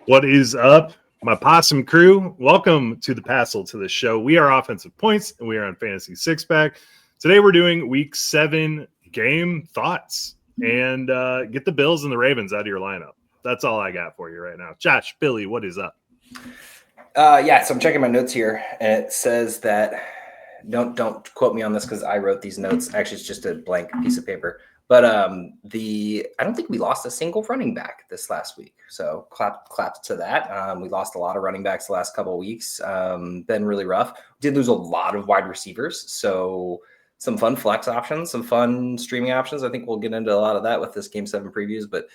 What is up, my possum crew? Welcome to the Passel to the show. We are Offensive Points, and we are on Fantasy Six Pack. Today we're doing Week 7 game thoughts and get the Bills and the Ravens out of your lineup. That's all I got for you right now. Josh, Billy, what is up? So I'm checking my notes here, and it says that don't quote me on this because I wrote these notes. Actually, it's just a blank piece of paper. But I don't think we lost a single running back this last week. So clap to that. We lost a lot of running backs the last couple of weeks. Been really rough. Did lose a lot of wide receivers. So some fun flex options, some fun streaming options. I think we'll get into a lot of that with this Game 7 previews. But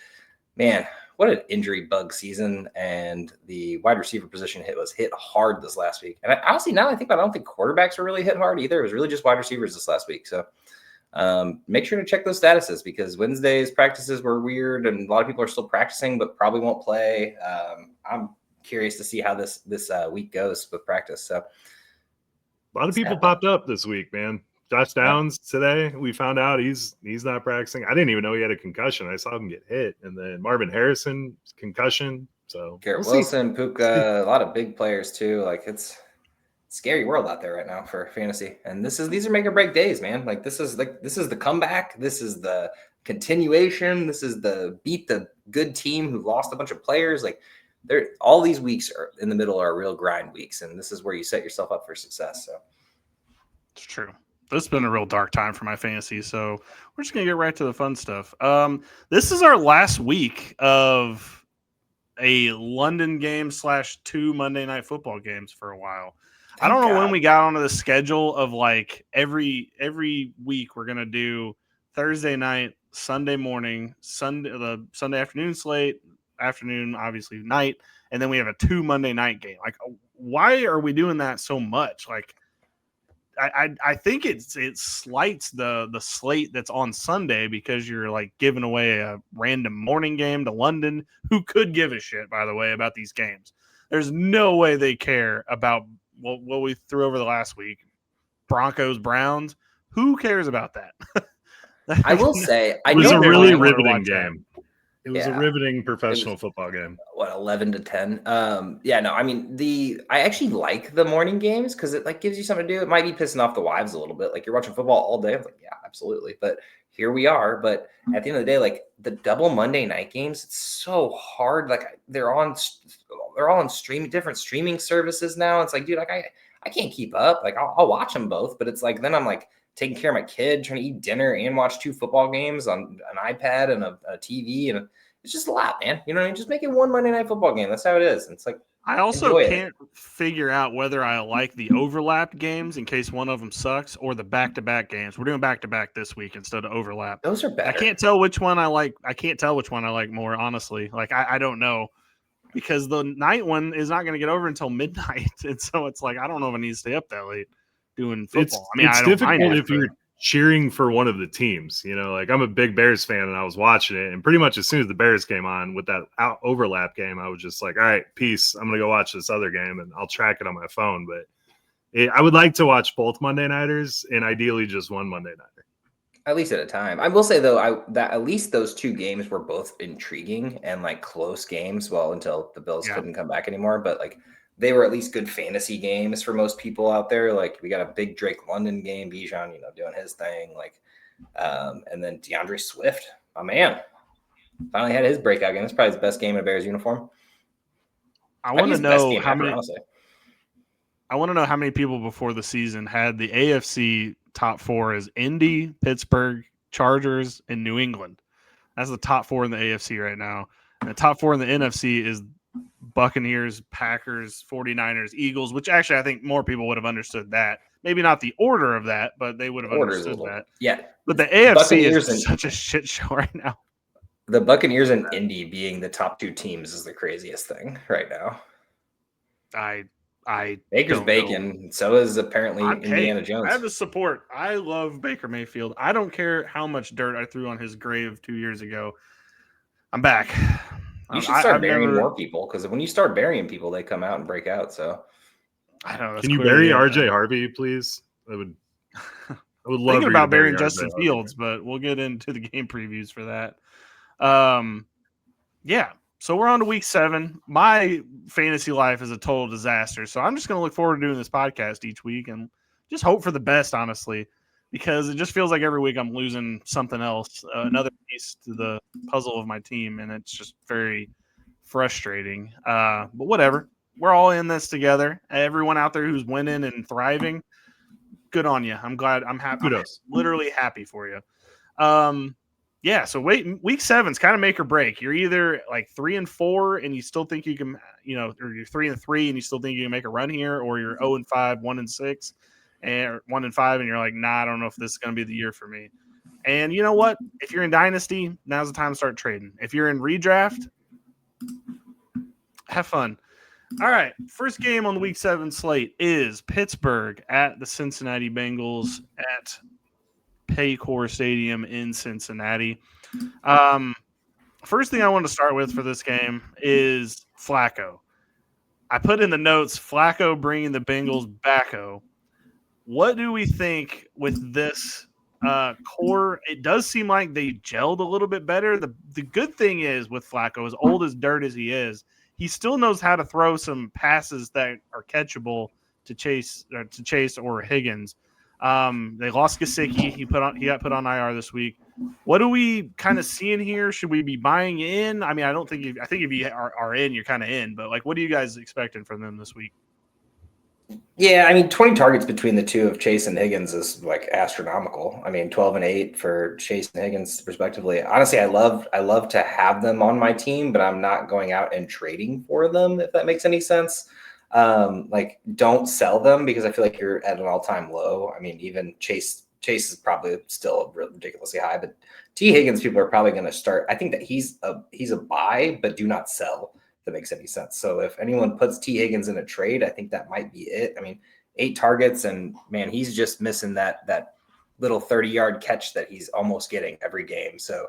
man, what an injury bug season, and the wide receiver position was hit hard this last week. And honestly, now I think about it, I don't think quarterbacks were really hit hard either. It was really just wide receivers this last week. So make sure to check those statuses because Wednesday's practices were weird, and a lot of people are still practicing but probably won't play. I'm curious to see how this week goes with practice. So a lot of people popped up this week, man. Josh Downs today, we found out he's not practicing. I didn't even know he had a concussion. I saw him get hit. And then Marvin Harrison, concussion. So Garrett Wilson, Puka, a lot of big players too. Like it's a scary world out there right now for fantasy. And these are make or break days, man. This is the comeback. This is the continuation. This is the beat the good team who lost a bunch of players. All these weeks are in the middle are real grind weeks. And this is where you set yourself up for success. So it's true. This has been a real dark time for my fantasy, so we're just going to get right to the fun stuff. This is our last week of a London game / 2 Monday Night Football games for a while. I don't know when we got onto the schedule of every week we're going to do Thursday night, Sunday morning, the Sunday afternoon slate, afternoon, obviously night, and then we have a 2 Monday night game. Why are we doing that so much? I think it slights the slate that's on Sunday because you're giving away a random morning game to London. Who could give a shit, by the way, about these games? There's no way they care about what we threw over the last week. Broncos, Browns. Who cares about that? I will say it was a really riveting game. It was a riveting professional football game. 11-10. I actually like the morning games because it gives you something to do. It might be pissing off the wives a little bit. You're watching football all day. I'm like, yeah, absolutely. But here we are. But at the end of the day, the double Monday night games, it's so hard. They're all on different streaming services now. It's dude, I can't keep up. I'll watch them both, but it's then I'm taking care of my kid, trying to eat dinner and watch 2 football games on an iPad and a TV. And it's just a lot, man. You know what I mean? Just make it 1 Monday Night Football game. That's how it is. It's I also can't figure out whether I like the overlapped games in case one of them sucks or the back-to-back games. We're doing back-to-back this week instead of overlap. Those are better. I can't tell which one I like. I can't tell which one I like more, honestly. I don't know. Because the night one is not going to get over until midnight. And so it's I don't know if I need to stay up that late doing football. It's difficult if you're cheering for one of the teams. I'm a big Bears fan, and I was watching it, and pretty much as soon as the Bears came on with that overlap game, I was just all right, peace. I'm going to go watch this other game, and I'll track it on my phone. But I would like to watch both Monday Nighters, and ideally just one Monday Nighter. At least at a time. I will say, though, that at least those 2 games were both intriguing and close games, until the Bills couldn't come back anymore. But they were at least good fantasy games for most people out there. We got a big Drake London game, Bijan, doing his thing. And then DeAndre Swift, my man, finally had his breakout game. It's probably his best game in a Bears uniform. I want to know how many people before the season had the AFC top 4 as Indy, Pittsburgh, Chargers, and New England. That's the top 4 in the AFC right now. And the top 4 in the NFC is Buccaneers, Packers, 49ers, Eagles, which actually I think more people would have understood that. Maybe not the order of that, but they would have understood that. Yeah. But the AFC is such a shit show right now. The Buccaneers and Indy being the top 2 teams is the craziest thing right now. Baker's bacon. So is apparently Indiana Jones. I have the support. I love Baker Mayfield. I don't care how much dirt I threw on his grave 2 years ago. I'm back. You should start burying more people because when you start burying people, they come out and break out. So I don't know. Can you bury RJ Harvey, please? I would love. Thinking about burying Justin Fields, but we'll get into the game previews for that. Yeah, So we're on to week 7. My fantasy life is a total disaster. So I'm just going to look forward to doing this podcast each week and just hope for the best, honestly, because it just feels like every week I'm losing something else, another piece to the puzzle of my team, and it's just very frustrating. But whatever. We're all in this together. Everyone out there who's winning and thriving, good on you. I'm glad. I'm happy. Kudos. I'm literally happy for you. Yeah, so week 7's kind of make or break. You're either like 3-4 and you still think you can, or you're 3-3 and you still think you can make a run here, or you're 0-5, 1-6, and 1-5, and you're like, nah, I don't know if this is going to be the year for me. And you know what? If you're in Dynasty, now's the time to start trading. If you're in redraft, have fun. All right, first game on the week 7 slate is Pittsburgh at the Cincinnati Bengals at Paycor Stadium in Cincinnati. First thing I want to start with for this game is Flacco. I put in the notes, Flacco bringing the Bengals backo. What do we think with this core? It does seem like they gelled a little bit better. The good thing is with Flacco, as old as dirt as he is, he still knows how to throw some passes that are catchable to Chase or Higgins. They lost Gesicki. He got put on IR this week. What are we kind of seeing here? Should we be buying in? I mean, I think if you are in, you're kind of in. But like, what are you guys expecting from them this week? Yeah, I mean, 20 targets between the two of Chase and Higgins is like astronomical. I mean, 12 and 8 for Chase and Higgins, respectively. Honestly, I love to have them on my team, but I'm not going out and trading for them, if that makes any sense. Like, don't sell them because I feel like you're at an all-time low. I mean, even Chase is probably still ridiculously high, but T. Higgins, people are probably going to start. I think that he's a buy, but do not sell. That makes any sense. So if anyone puts T. Higgins in a trade, I think that might be it. I mean, 8 targets, and man, he's just missing that little 30-yard catch that he's almost getting every game. So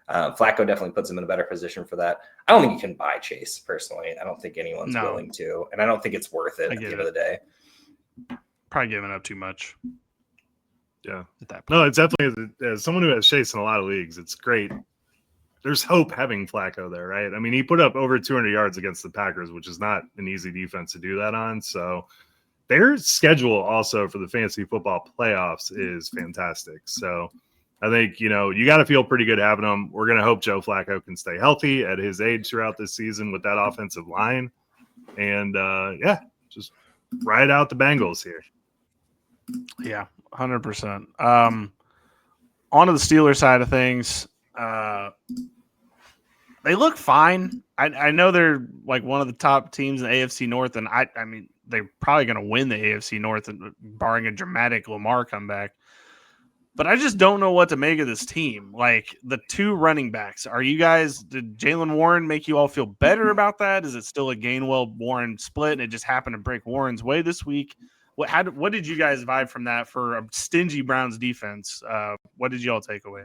Flacco definitely puts him in a better position for that. I don't think you can buy Chase personally. I don't think anyone's willing to, and I don't think it's worth it at the end of the day. Probably giving up too much. Yeah. At that point. No, it's definitely, as someone who has Chase in a lot of leagues, it's great. There's hope having Flacco there, right? I mean, he put up over 200 yards against the Packers, which is not an easy defense to do that on. So their schedule also for the fantasy football playoffs is fantastic. So I think, you got to feel pretty good having him. We're going to hope Joe Flacco can stay healthy at his age throughout this season with that offensive line. And, just ride out the Bengals here. Yeah, 100%. On to the Steelers side of things. They look fine. I know they're like one of the top teams in the AFC North, and I mean, they're probably going to win the AFC North, barring a dramatic Lamar comeback. But I just don't know what to make of this team. Like, the 2 running backs, did Jaylen Warren make you all feel better about that? Is it still a Gainwell-Warren split, and it just happened to break Warren's way this week? What did you guys vibe from that for a stingy Browns defense? What did you all take away?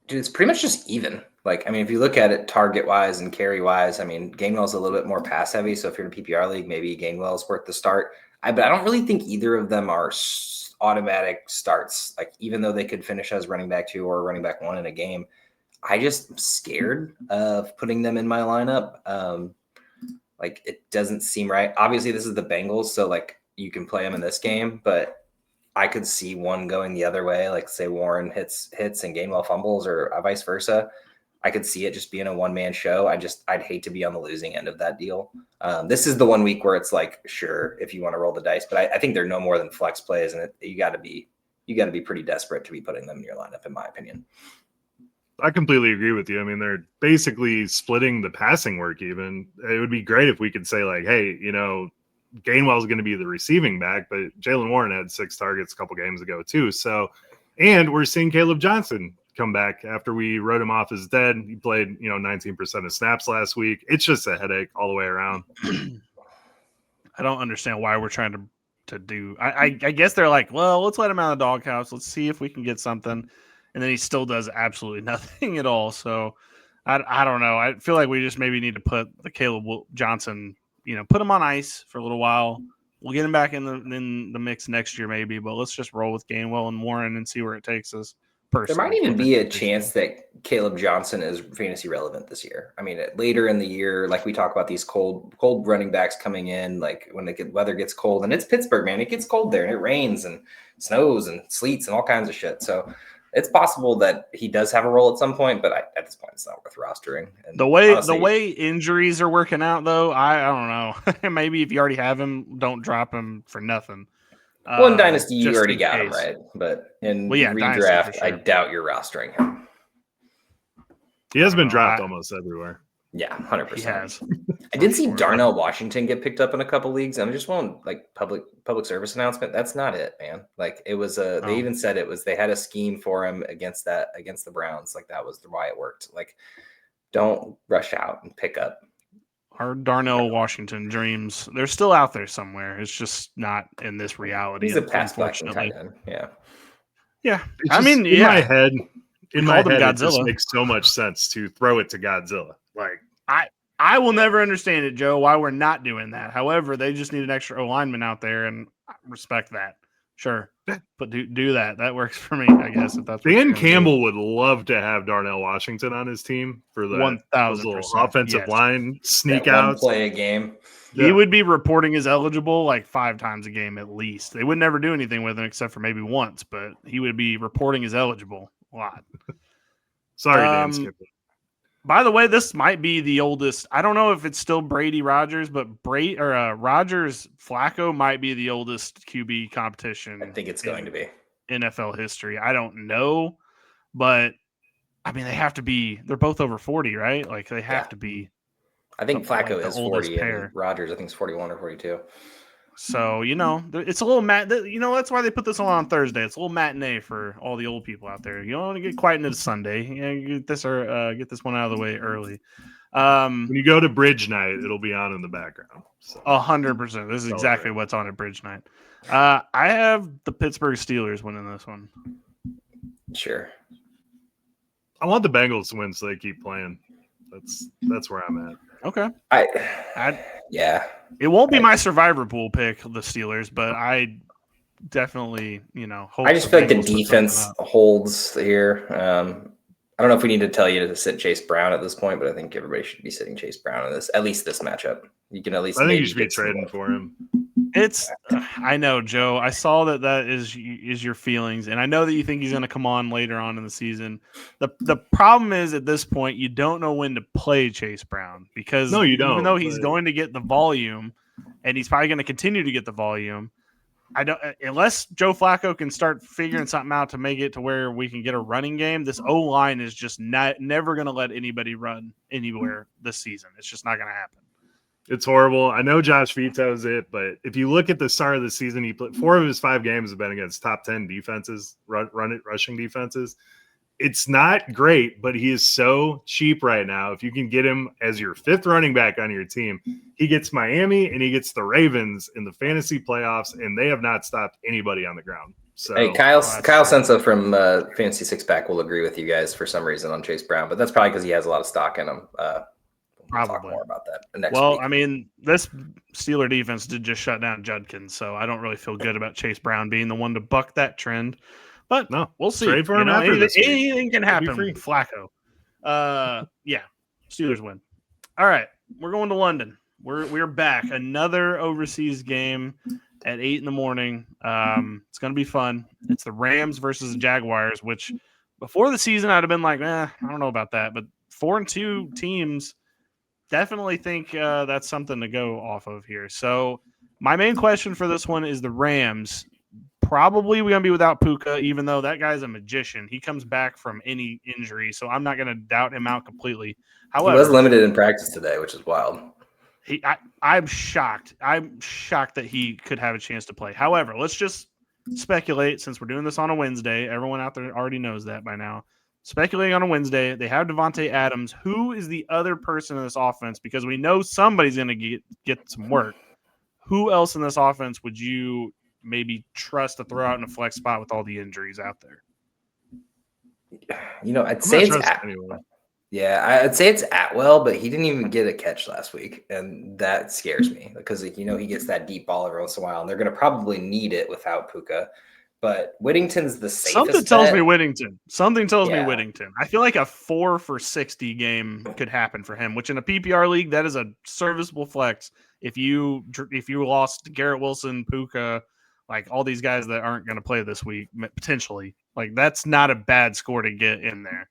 Dude, it's pretty much just even. Like, I mean, if you look at it target-wise and carry-wise, I mean, Gainwell's a little bit more pass-heavy, so if you're in a PPR league, maybe Gainwell's worth the start. But I don't really think either of them are automatic starts. Like, even though they could finish as running back 2 or running back 1 in a game, I just am scared of putting them in my lineup. Like, it doesn't seem right. Obviously, this is the Bengals, so, like, you can play them in this game, but I could see one going the other way, like say Warren hits and Gainwell fumbles or vice versa. I could see it just being a one-man show. I'd hate to be on the losing end of that deal. This is the one week where it's like, sure, if you want to roll the dice, but I think they're no more than flex plays, and you got to be pretty desperate to be putting them in your lineup, in my opinion. I completely agree with you. I mean, they're basically splitting the passing work even. It would be great if we could say, like, hey, Gainwell's going to be the receiving back, but Jaylen Warren had 6 targets a couple games ago too. So, and we're seeing Caleb Johnson come back after we wrote him off as dead. He played, 19% of snaps last week. It's just a headache all the way around. I don't understand why we're trying to do. I guess they're like, well, let's let him out of the doghouse. Let's see if we can get something. And then he still does absolutely nothing at all. So I don't know. I feel like we just maybe need to put the Caleb Johnson, put him on ice for a little while. We'll get him back in the mix next year maybe, but let's just roll with Gainwell and Warren and see where it takes us. There might even be a chance that Caleb Johnson is fantasy relevant this year. I mean, later in the year, like we talk about these cold running backs coming in, like when the weather gets cold, and it's Pittsburgh, man, it gets cold there and it rains and snows and sleets and all kinds of shit. So it's possible that he does have a role at some point, but at this point, it's not worth rostering. And the way injuries are working out, though, I don't know. Maybe if you already have him, don't drop him for nothing. Well, in Dynasty, you already got him, right? But in redraft, sure. I doubt you're rostering him. He has been dropped almost everywhere. Yeah, 100%. He has. I did see Darnell Washington get picked up in a couple leagues. I just want like public service announcement. That's not it, man. Like it was they even said they had a scheme for him against the Browns. Like that was why it worked. Like don't rush out and pick up. Our Darnell Washington dreams, they're still out there somewhere. It's just not in this reality. He's a pass blocking tight end. Yeah. Yeah. In my head, Godzilla. It just makes so much sense to throw it to Godzilla. Like I will never understand it, Joe, why we're not doing that. However, they just need an extra O-lineman out there, and I respect that. Sure. But do that. That works for me, I guess. If that's Dan Campbell would love to have Darnell Washington on his team for the 1,000% offensive line sneak outs. Play a game. Yeah. He would be reporting as eligible like 5 times a game at least. They would never do anything with him except for maybe once, but he would be reporting as eligible a lot. Sorry, Dan Skipper. By the way, this might be the oldest. I don't know if it's still Brady Rodgers, but Rodgers Flacco might be the oldest QB competition. I think it's going to be NFL history. I don't know, but I mean they have to be. They're both over 40, right? Like they have to be. I think Flacco is 40, and Rodgers I think is 41 or 42. So, it's a little that's why they put this on Thursday. It's a little matinee for all the old people out there. You don't want to get quiet into Sunday. Get this one out of the way early. When you go to Bridge Night, it'll be on in the background. 100%. This is exactly what's on at Bridge Night. I have the Pittsburgh Steelers winning this one. Sure. I want the Bengals to win so they keep playing. That's where I'm at. Okay. Yeah. It won't be my survivor pool pick, the Steelers, but I definitely, hope I just feel like the defense holds here. I don't know if we need to tell you to sit Chase Brown at this point, but I think everybody should be sitting Chase Brown in this matchup. You can at least. I think you should be trading for him. I know, Joe. I saw that is your feelings, and I know that you think he's going to come on later on in the season. The problem is at this point you don't know when to play Chase Brown because you don't. Even though he's going to get the volume, and he's probably going to continue to get the volume. I don't unless Joe Flacco can start figuring something out to make it to where we can get a running game. This O-line is just never going to let anybody run anywhere this season. It's just not going to happen. It's horrible. I know Josh vetoes it, but if you look at the start of the season, he played 4 of his 5 games have been against top 10 defenses, rushing defenses. It's not great, but he is so cheap right now. If you can get him as your 5th running back on your team, he gets Miami and he gets the Ravens in the fantasy playoffs, and they have not stopped anybody on the ground. So, hey, Kyle Sensa from Fantasy Six Pack will agree with you guys for some reason on Chase Brown, but that's probably because he has a lot of stock in him. We'll talk more about that next week. I mean, this Steeler defense did just shut down Judkins, so I don't really feel good about Chase Brown being the one to buck that trend. But no, we'll see. Trade for him after anything can happen. Flacco. Yeah, Steelers win. All right, we're going to London. We're back. Another overseas game at 8 a.m. It's going to be fun. It's the Rams versus the Jaguars, which before the season I'd have been like, I don't know about that. But 4-2 teams. Definitely think that's something to go off of here. So my main question for this one is the Rams. Probably we're going to be without Puka, even though that guy's a magician. He comes back from any injury, so I'm not going to doubt him out completely. However, he was limited in practice today, which is wild. I'm shocked. I'm shocked that he could have a chance to play. However, let's just speculate since we're doing this on a Wednesday. Everyone out there already knows that by now. Speculating on a Wednesday, they have Devontae Adams. Who is the other person in this offense? Because we know somebody's going to get some work. Who else in this offense would you maybe trust to throw out in a flex spot with all the injuries out there? I'd say I'd say it's Atwell, but he didn't even get a catch last week, and that scares me because he gets that deep ball every once in a while, and they're going to probably need it without Puka. but Whittington's the safest. Something tells bet. me Whittington. Something tells me Yeah. Whittington. I feel like a 4 for 60 game could happen for him, which in a PPR league, that is a serviceable flex. If you lost Garrett Wilson, Puka, like all these guys that aren't going to play this week, potentially, like that's not a bad score to get in there.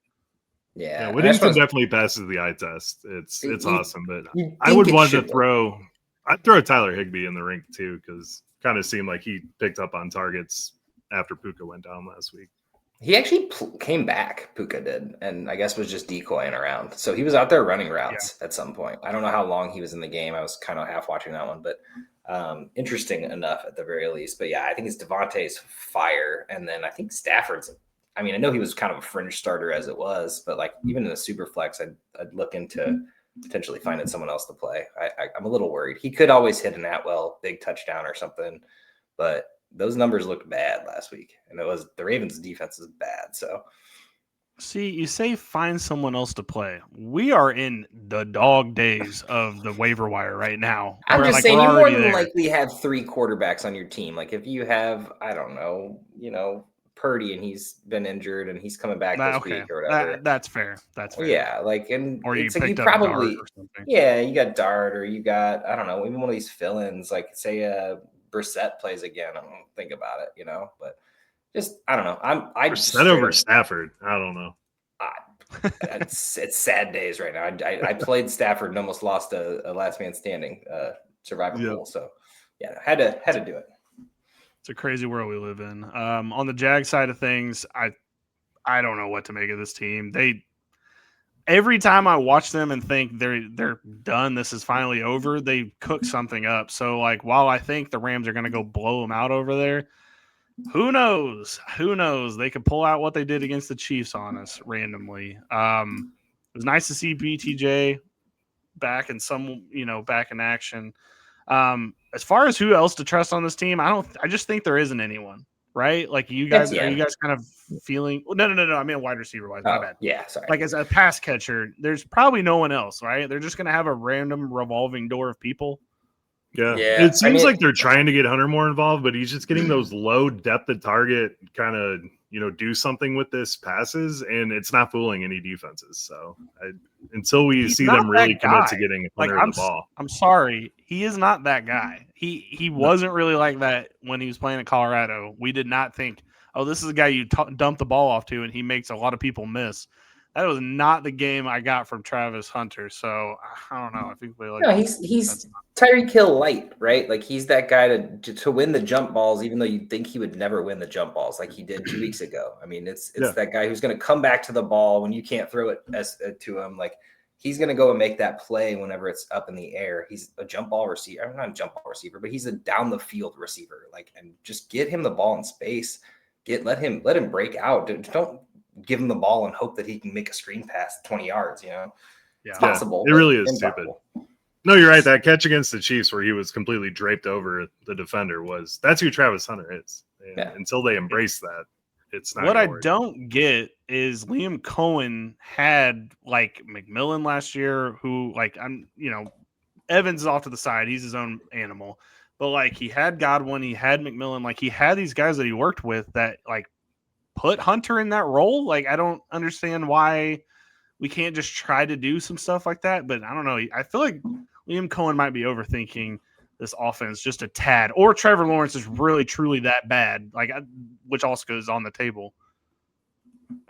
Yeah, and Whittington definitely passes the eye test. It's awesome, but I would want to throw. I'd throw Tyler Higbee in the ring too, because kind of seemed like he picked up on targets after Puka went down last week. He actually came back, Puka did, and I guess was just decoying around. So he was out there running routes at some point. I don't know how long he was in the game. I was kind of half watching that one, but interesting enough at the very least. But yeah, I think it's Devontae's fire, and then I think Stafford's. I mean, I know he was kind of a fringe starter as it was, but like even in a super flex, I'd look into potentially finding someone else to play. I'm a little worried. He could always hit an Atwell big touchdown or something, but those numbers looked bad last week, and it was the Ravens' defense is bad. So, see, you say find someone else to play. We are in the dog days of the waiver wire right now. I'm just saying, you more than likely have 3 quarterbacks on your team. Like if you have, I don't know, Purdy and he's been injured and he's coming back this week or whatever. That's fair. That's fair. Yeah, like and or it's you like you probably you got Dart or you got I don't know, even one of these fill-ins like say Brissett plays again. I don't think about it, but just I don't know. I Brissett over Stafford. I don't know. It's sad days right now. I played Stafford and almost lost a last man standing survival pool. So yeah, had to do it. It's a crazy world we live in. On the Jag side of things, I don't know what to make of this team. Every time I watch them and think they're done, this is finally over, they cook something up. So like while I think the Rams are going to go blow them out over there, who knows? Who knows? They could pull out what they did against the Chiefs on us randomly. It was nice to see BTJ back in back in action. As far as who else to trust on this team, I just think there isn't anyone, right? Like are you guys kind of feeling no, I mean wide receiver wise, my bad. Yeah, sorry. Like as a pass catcher, there's probably no one else, right? They're just gonna have a random revolving door of people. Yeah. It seems like they're trying to get Hunter more involved, but he's just getting those low depth of target kind of, do something with this passes, and it's not fooling any defenses. So until we see them really commit to getting Hunter the ball. I'm sorry. He is not that guy. He wasn't really like that when he was playing at Colorado. We did not think, this is a guy you dump the ball off to, and he makes a lot of people miss. That was not the game I got from Travis Hunter. So I don't know. I think he's Tyreek Hill light, right? Like he's that guy to win the jump balls, even though you'd think he would never win the jump balls like he did 2 weeks ago. I mean, it's that guy who's going to come back to the ball when you can't throw it to him. Like he's going to go and make that play whenever it's up in the air. He's a jump ball receiver. I'm not a jump ball receiver, but he's a down the field receiver. Like, and just get him the ball in space. Let him break out. Don't give him the ball and hope that he can make a screen pass 20 yards, It's possible. It really is impossible. Stupid. No, you're right. That catch against the Chiefs where he was completely draped over the defender that's who Travis Hunter is. And until they embrace that, it's not. What I don't get is Liam Cohen had like McMillan last year, who Evans is off to the side. He's his own animal. But like he had Godwin, he had McMillan, like he had these guys that he worked with that like put Hunter in that role. Like, I don't understand why we can't just try to do some stuff like that. But I don't know. I feel like Liam Cohen might be overthinking this offense just a tad. Or Trevor Lawrence is really, truly that bad, which also goes on the table.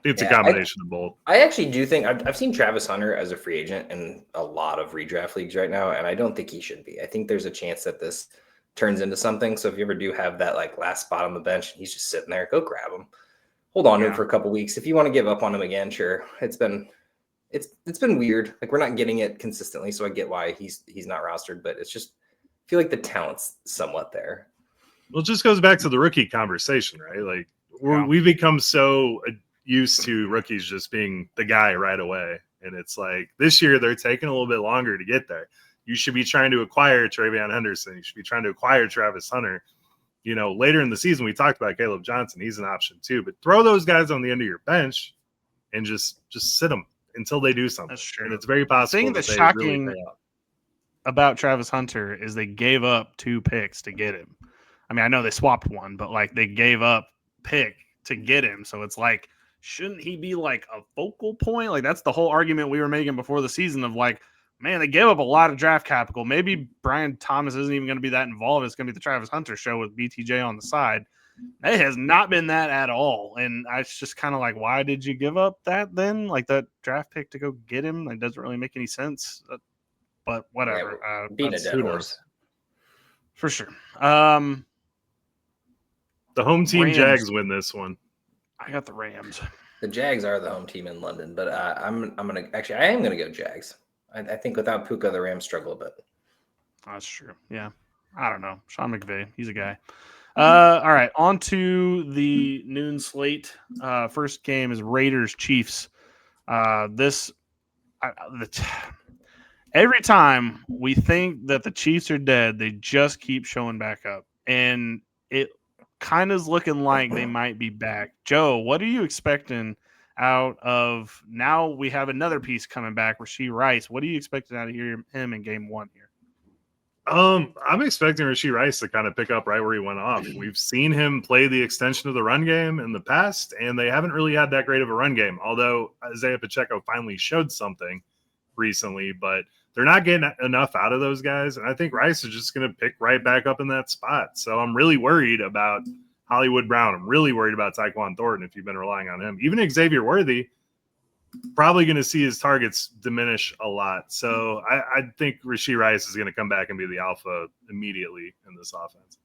It's a combination of both. I actually do think I've seen Travis Hunter as a free agent in a lot of redraft leagues right now, and I don't think he should be. I think there's a chance that this turns into something. So if you ever do have that last spot on the bench and he's just sitting there, go grab him. Hold on to him for a couple weeks. If you want to give up on him again, sure. It's been weird. Like we're not getting it consistently, so I get why he's not rostered, but it's just I feel like the talent's somewhat there. Well, it just goes back to the rookie conversation, right? Like we've become so used to rookies just being the guy right away, and it's like this year they're taking a little bit longer to get there. You should be trying to acquire Travion Henderson. You should be trying to acquire Travis Hunter. Later in the season, we talked about Caleb Johnson. He's an option too, but throw those guys on the end of your bench and just sit them until they do something. That's true. And it's very possible. The thing that's shocking about Travis Hunter is they gave up 2 picks to get him. I mean, I know they swapped one, but they gave up pick to get him. So it's like, shouldn't he be like a focal point? Like that's the whole argument we were making before the season of like, man, they gave up a lot of draft capital. Maybe Brian Thomas isn't even going to be that involved. It's going to be the Travis Hunter show with BTJ on the side. It has not been that at all. And it's just kind of like, why did you give up that then? Like that draft pick to go get him? It doesn't really make any sense. But whatever. Being a dead horse. For sure. The home team Rams. Jags win this one. I got the Rams. The Jags are the home team in London, but I am gonna go Jags. I think without Puka, the Rams struggle a bit. That's true. Yeah. I don't know. Sean McVay, he's a guy. All right. On to the noon slate. First game is Raiders Chiefs. Every time we think that the Chiefs are dead, they just keep showing back up. And it kind of is looking like they might be back. Joe, what are you expecting out of now? We have another piece coming back, Rashee Rice. What are you expecting out of him in game one here? I'm expecting Rashee Rice to kind of pick up right where he went off. We've seen him play the extension of the run game in the past, and they haven't really had that great of a run game, although Isaiah Pacheco finally showed something recently, but they're not getting enough out of those guys. And I think Rice is just going to pick right back up in that spot. So I'm really worried about Hollywood Brown. I'm really worried about Tyquan Thornton if you've been relying on him. Even Xavier Worthy, probably going to see his targets diminish a lot. So I think Rashee Rice is going to come back and be the alpha immediately in this offense.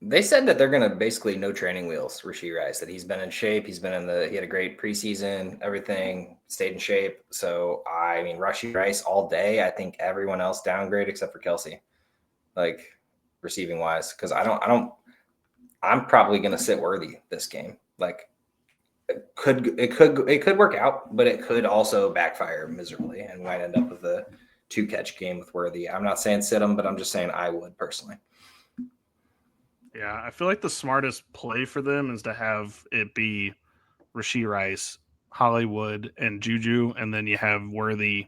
They said that they're going to basically no training wheels, Rashee Rice, that he's been in shape. He had a great preseason, everything stayed in shape. So, I mean, Rashee Rice all day. I think everyone else downgrade except for Kelsey, like receiving wise. Cause I'm probably going to sit Worthy this game. Like it could work out, but it could also backfire miserably and might end up with a 2-catch game with Worthy. I'm not saying sit him, but I'm just saying I would personally. Yeah, I feel like the smartest play for them is to have it be Rashee Rice, Hollywood, and Juju, and then you have Worthy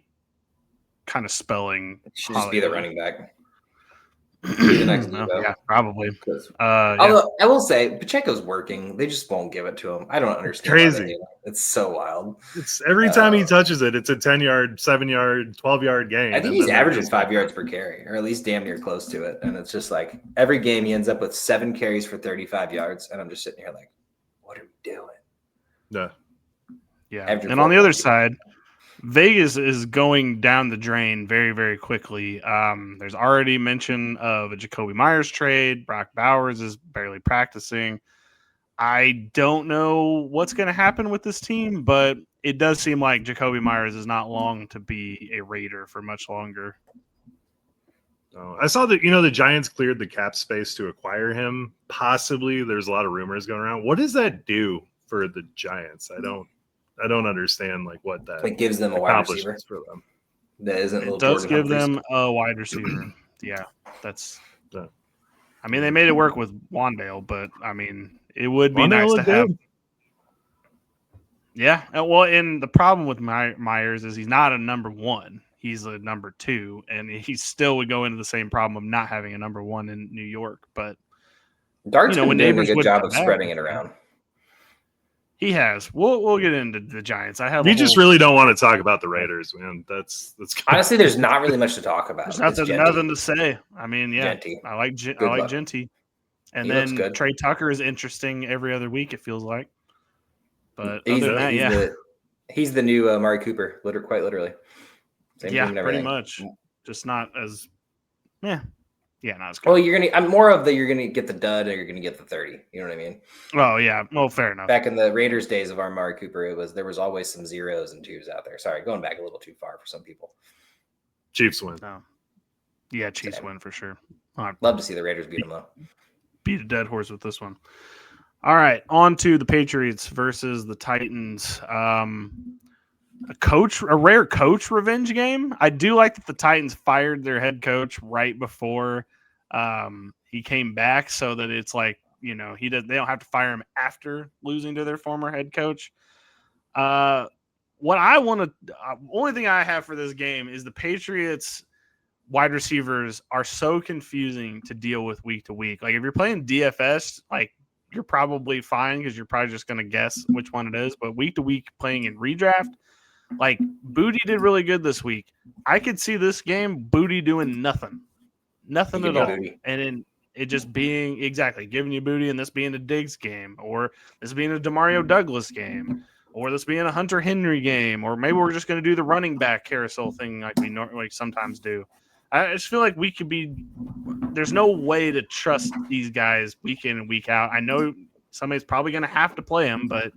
kind of spelling. It should just be the running back. Be the next yeah, probably. Although I will say Pacheco's working, they just won't give it to him. I don't understand. Crazy. It's so wild. It's every time he touches it, it's a 10-yard, 7-yard, 12-yard gain. I think he's averaging 5 yards per carry, or at least damn near close to it. And it's just like every game he ends up with 7 carries for 35 yards, and I'm just sitting here like, what are we doing? Yeah. And on the other side, Vegas is going down the drain very, very quickly. There's already mention of a Jacoby Myers trade. Brock Bowers is barely practicing. I don't know what's going to happen with this team, but it does seem like Jacoby Myers is not long to be a Raider for much longer. I saw that, the Giants cleared the cap space to acquire him. Possibly there's a lot of rumors going around. What does that do for the Giants? I don't understand what that. It gives them a wide receiver for them. That isn't. It does give them a wide receiver. Yeah, that's. I mean, they made it work with Wandale, but I mean, it would be nice to have. Yeah, well, and the problem with Myers is he's not a number one; he's a number 2, and he still would go into the same problem of not having a number 1 in New York. But Dart's been doing a good job of spreading it around. He has. We'll get into the Giants. We just really don't want to talk about the Raiders, man. That's honestly, there's not really much to talk about. There's nothing to say. I mean, yeah, Genty. I like Genty, and then Trey Tucker is interesting every other week. It feels like, but he's the new Amari Cooper, quite literally. Same pretty much. Just not as, not as good. Well, you're gonna get the dud, or you're gonna get the 30. You know what I mean? Oh yeah. Well, fair enough. Back in the Raiders days of Amari Cooper, there was always some 0s and 2s out there. Sorry, going back a little too far for some people. Chiefs win. Oh. Yeah, Chiefs win for sure. Love to see the Raiders beat them though. Beat a dead horse with this one. All right, on to the Patriots versus the Titans. A rare coach revenge game. I do like that the Titans fired their head coach right before he came back, so that it's like, they don't have to fire him after losing to their former head coach. Only thing I have for this game is the Patriots wide receivers are so confusing to deal with week to week. Like if you're playing DFS, you're probably fine because you're probably just going to guess which one it is. But week to week playing in redraft, like Booty did really good this week. I could see this game Booty doing nothing at all, Booty. and then it just being giving you Booty, and this being a Diggs game, or this being a Demario Douglas game, or this being a Hunter Henry game, or maybe we're just going to do the running back carousel thing like we normally sometimes do. I just feel like we could be. There's no way to trust these guys week in and week out. I know somebody's probably going to have to play them, but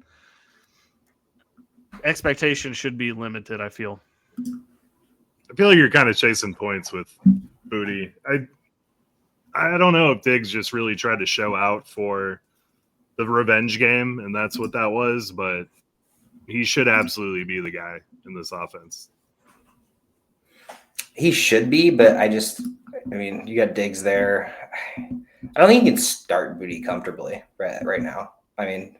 expectations should be limited. I feel like you're kind of chasing points with Booty. I don't know if Diggs just really tried to show out for the revenge game, and that's what that was. But he should absolutely be the guy in this offense. He should be, but you got Diggs there. I don't think you can start Booty comfortably right now. I mean,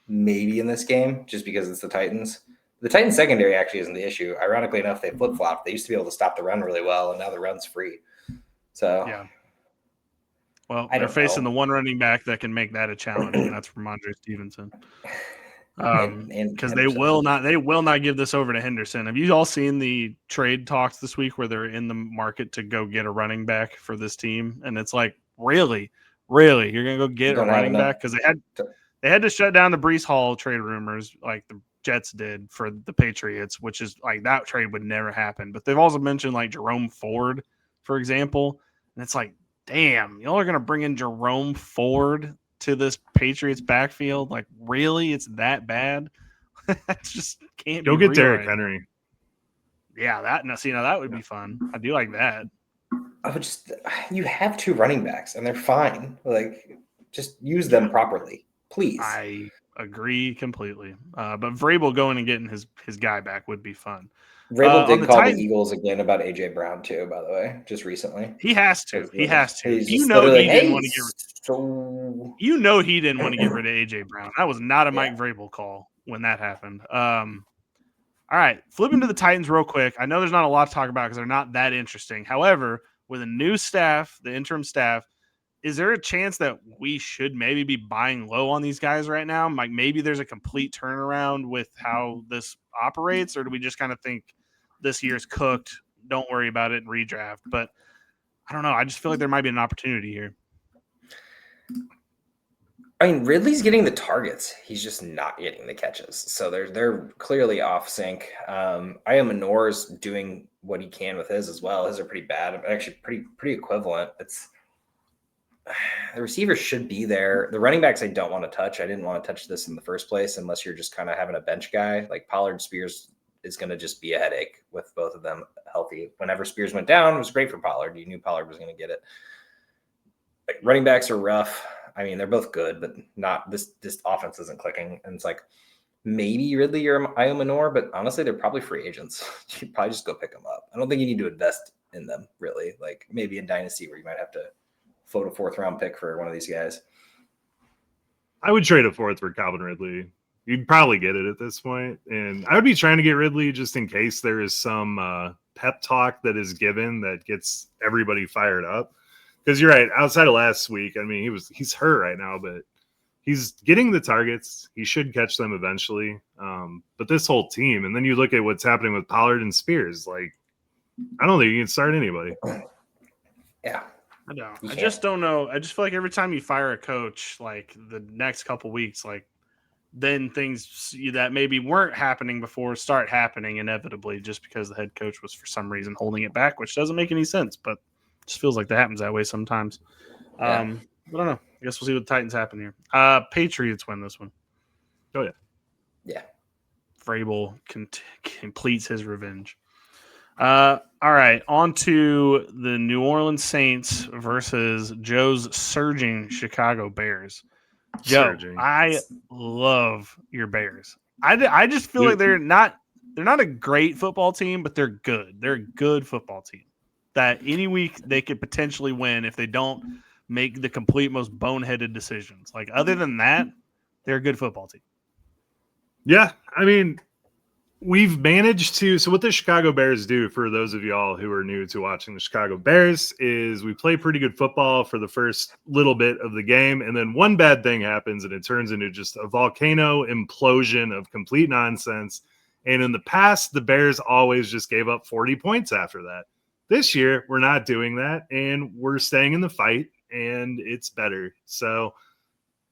maybe in this game, just because it's the Titans. The Titans secondary actually isn't the issue. Ironically enough, they flip-flopped. They used to be able to stop the run really well, and now the run's free. So, yeah. Well, they're facing the one running back that can make that a challenge, and that's Ramondre Stevenson. Because they will not give this over to Henderson. Have you all seen the trade talks this week where they're in the market to go get a running back for this team? And it's like, really, you're gonna go get a running back? Because they had to shut down the Breece Hall trade rumors, like the Jets did for the Patriots, which is like that trade would never happen. But they've also mentioned like Jerome Ford, for example, and it's like, damn, y'all are gonna bring in Jerome Ford to this Patriots backfield? Like, really? It's that bad? That just can't Go be. Go get Derrick Henry. Yeah, that would be fun. I do like that. You have two running backs and they're fine. Like, just use them properly, please. I agree completely. But Vrabel going and getting his guy back would be fun. Vrabel did call the Eagles again about AJ Brown too, by the way, just recently. He has to. He didn't want to get. He didn't want to get rid of AJ Brown. That was not a Mike Vrabel call when that happened. All right, flipping to the Titans real quick. I know there's not a lot to talk about because they're not that interesting. However, with a new staff, the interim staff, is there a chance that we should maybe be buying low on these guys right now? Like maybe there's a complete turnaround with how this operates, or do we just kind of think this year's cooked? Don't worry about it and redraft. But I don't know. I just feel like there might be an opportunity here. I mean, Ridley's getting the targets. He's just not getting the catches. So they're clearly off sync. Iomanor's doing what he can with his as well. His are pretty bad, but actually pretty equivalent. The receivers should be there. The running backs I don't want to touch. I didn't want to touch this in the first place unless you're just kind of having a bench guy. Like Pollard, Spears is going to just be a headache with both of them healthy. Whenever Spears went down, it was great for Pollard. You knew Pollard was going to get it. Like, running backs are rough. I mean, they're both good, but not this offense isn't clicking. And it's like maybe Ridley or Iomanor, but honestly, they're probably free agents. You should probably just go pick them up. I don't think you need to invest in them, really. Like maybe in Dynasty where you might have to float a 4th-round pick for one of these guys. I would trade a 4th for Calvin Ridley. You'd probably get it at this point. And I would be trying to get Ridley just in case there is some pep talk that is given that gets everybody fired up. Because you're right, outside of last week, I mean, he's hurt right now, but he's getting the targets. He should catch them eventually. But this whole team, and then you look at what's happening with Pollard and Spears, like, I don't think you can start anybody. Yeah. I don't. I just don't know. I just feel like every time you fire a coach, like the next couple weeks, like then things that maybe weren't happening before start happening inevitably just because the head coach was for some reason holding it back, which doesn't make any sense, but it just feels like that happens that way sometimes. I don't know. I guess we'll see what the Titans happen here. Patriots win this one. Oh, yeah. Yeah. Vrabel completes his revenge. All right, on to the New Orleans Saints versus Joe's surging Chicago Bears. Joe, I love your Bears. I just feel like they're not a great football team, but they're good. They're a good football team that any week they could potentially win if they don't make the complete most boneheaded decisions. Like other than that, they're a good football team. Yeah, I mean, we've managed to. So what the Chicago Bears do, for those of y'all who are new to watching the Chicago Bears, is we play pretty good football for the first little bit of the game, and then one bad thing happens, and it turns into just a volcano implosion of complete nonsense. And in the past, the Bears always just gave up 40 points after that. This year, we're not doing that, and we're staying in the fight, and it's better. So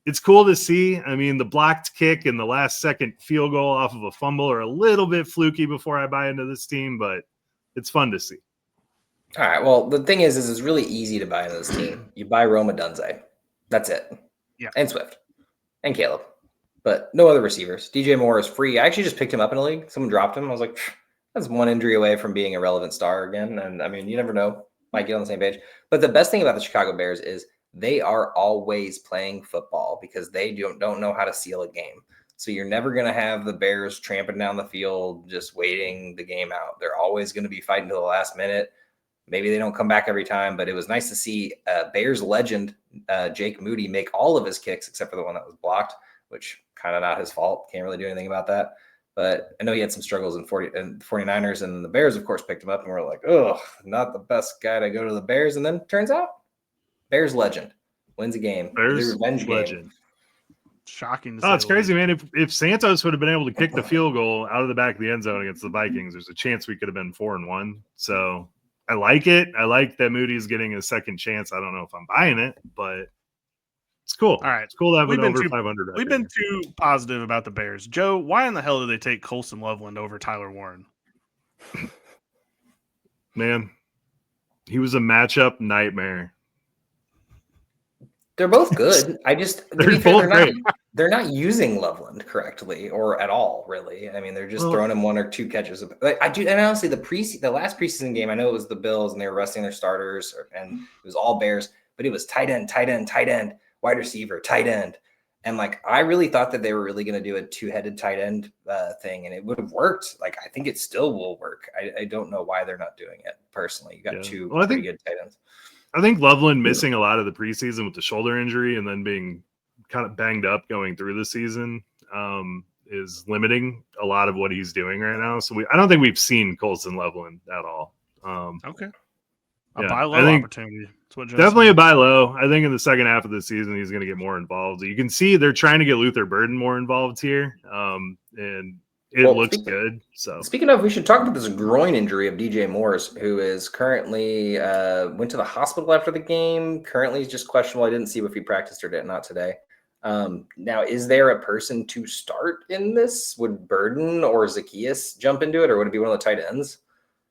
it's cool to see. I mean, the blocked kick and the last second field goal off of a fumble are a little bit fluky before I buy into this team, but it's fun to see. All right. Well, the thing is it's really easy to buy into this team. You buy Roma Dunze. That's it. Yeah. And Swift. And Caleb. But no other receivers. DJ Moore is free. I actually just picked him up in a league. Someone dropped him. I was like, that's one injury away from being a relevant star again. And I mean, you never know. Might get on the same page. But the best thing about the Chicago Bears is they are always playing football because they don't know how to seal a game. So you're never going to have the Bears tramping down the field, just waiting the game out. They're always going to be fighting to the last minute. Maybe they don't come back every time, but it was nice to see Bears legend Jake Moody make all of his kicks except for the one that was blocked, which kind of not his fault. Can't really do anything about that. But I know he had some struggles in 49ers, and the Bears, of course, picked him up, and we're like, oh, not the best guy to go to the Bears. And then turns out Bears legend wins a game. Bears the revenge legend. Game. Shocking. Oh, it's crazy, man. If Santos would have been able to kick the field goal out of the back of the end zone against the Vikings, there's a chance we could have been 4-1. So I like it. I like that Moody's getting a second chance. I don't know if I'm buying it, but it's cool. All right. It's cool to have an over 500. We've been too positive about the Bears. Joe, why in the hell did they take Colson Loveland over Tyler Warren? Man, he was a matchup nightmare. They're both good. I just they're not using Loveland correctly or at all, really. I mean, they're just throwing him one or two catches. And honestly, the last preseason game, I know it was the Bills and they were resting their starters, and it was all Bears, but it was tight end, wide receiver, tight end. And like, I really thought that they were really going to do a two-headed tight end thing, and it would have worked. Like, I think it still will work. I don't know why they're not doing it personally. You got two pretty good tight ends. I think Loveland missing a lot of the preseason with the shoulder injury and then being kind of banged up going through the season is limiting a lot of what he's doing right now. So I don't think we've seen Colson Loveland at all. Okay. A buy low opportunity. Definitely a buy low. I think in the second half of the season, he's going to get more involved. You can see they're trying to get Luther Burden more involved here. And it looks good. So speaking of, we should talk about this groin injury of DJ Moore's, who is currently went to the hospital after the game. Currently, he's just questionable. I didn't see if he practiced or not today. Now, is there a person to start in this? Would Burden or Zacchaeus jump into it, or would it be one of the tight ends?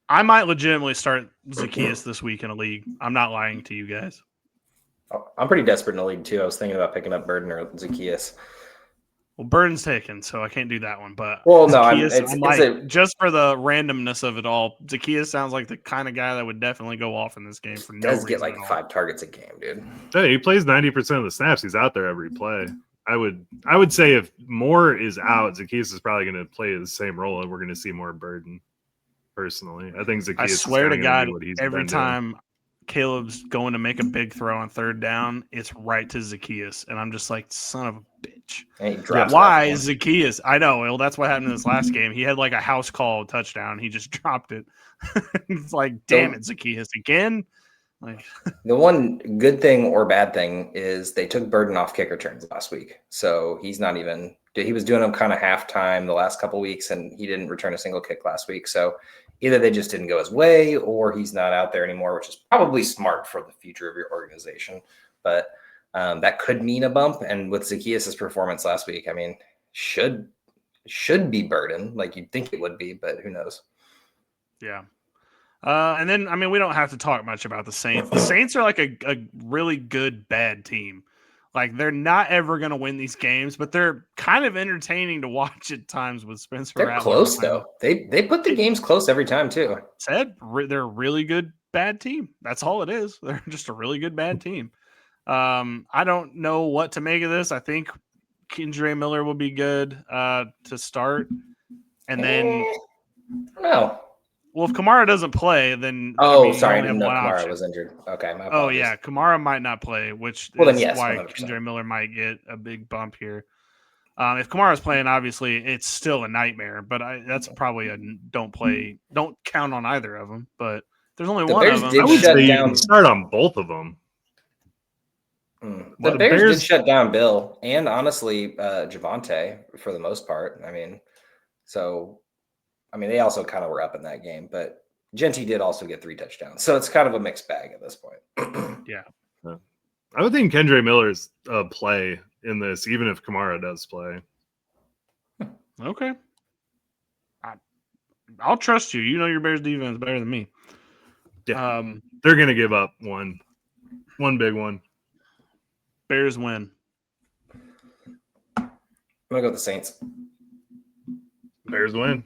I might legitimately start Zacchaeus this week in a league. I'm not lying to you guys. I'm pretty desperate in a league, too. I was thinking about picking up Burden or Zacchaeus. Well, Burden's taken, so I can't do that one. But no, just for the randomness of it all, Zacchaeus sounds like the kind of guy that would definitely go off in this game for no reason. Does get like 5 targets a game, dude. Hey, he plays 90% of the snaps. He's out there every play. I would say if Moore is out, Zacchaeus is probably going to play the same role, and we're going to see more Burden. Personally, I think Zacchaeus. I swear to God, every time Caleb's going to make a big throw on third down, it's right to Zacchaeus, and I'm just like, son of a bitch. Why Zacchaeus? I know. Well, that's what happened in this last game. He had like a house call touchdown. He just dropped it. It's like, damn it, Zacchaeus again. Like the one good thing or bad thing is they took Burden off kick returns last week, so he's not even. He was doing them kind of halftime the last couple weeks, and he didn't return a single kick last week. So either they just didn't go his way, or he's not out there anymore, which is probably smart for the future of your organization. But that could mean a bump. And with Zacchaeus' performance last week, I mean, should be Burden, like you'd think it would be, but who knows? Yeah. And then, I mean, we don't have to talk much about the Saints. The Saints are like a really good, bad team. Like, they're not ever going to win these games, but they're kind of entertaining to watch at times with Spencer Rattler. They're close, though. They put the games close every time, too. They're a really good, bad team. That's all it is. They're just a really good, bad team. I don't know what to make of this. I think Kendre Miller will be good to start. And then no. Well, if Kamara doesn't play, then sorry, I didn't know Kamara was injured. Okay, my apologies. Kamara might not play, which is why Kendre Miller might get a big bump here. If Kamara's playing, obviously it's still a nightmare. But that's probably a don't count on either of them. But there's only one Bears of them. did I would shut say you down. can start on both of them. The Bears did shut down Bill and honestly Javonte for the most part. I mean, they also kind of were up in that game, but Genty did also get 3 touchdowns. So it's kind of a mixed bag at this point. Yeah. I would think Kendre Miller's play in this, even if Kamara does play. Okay. I'll trust you. You know your Bears defense better than me. Yeah. They're going to give up one big one. Bears win. I'm going to go with the Saints. Bears win.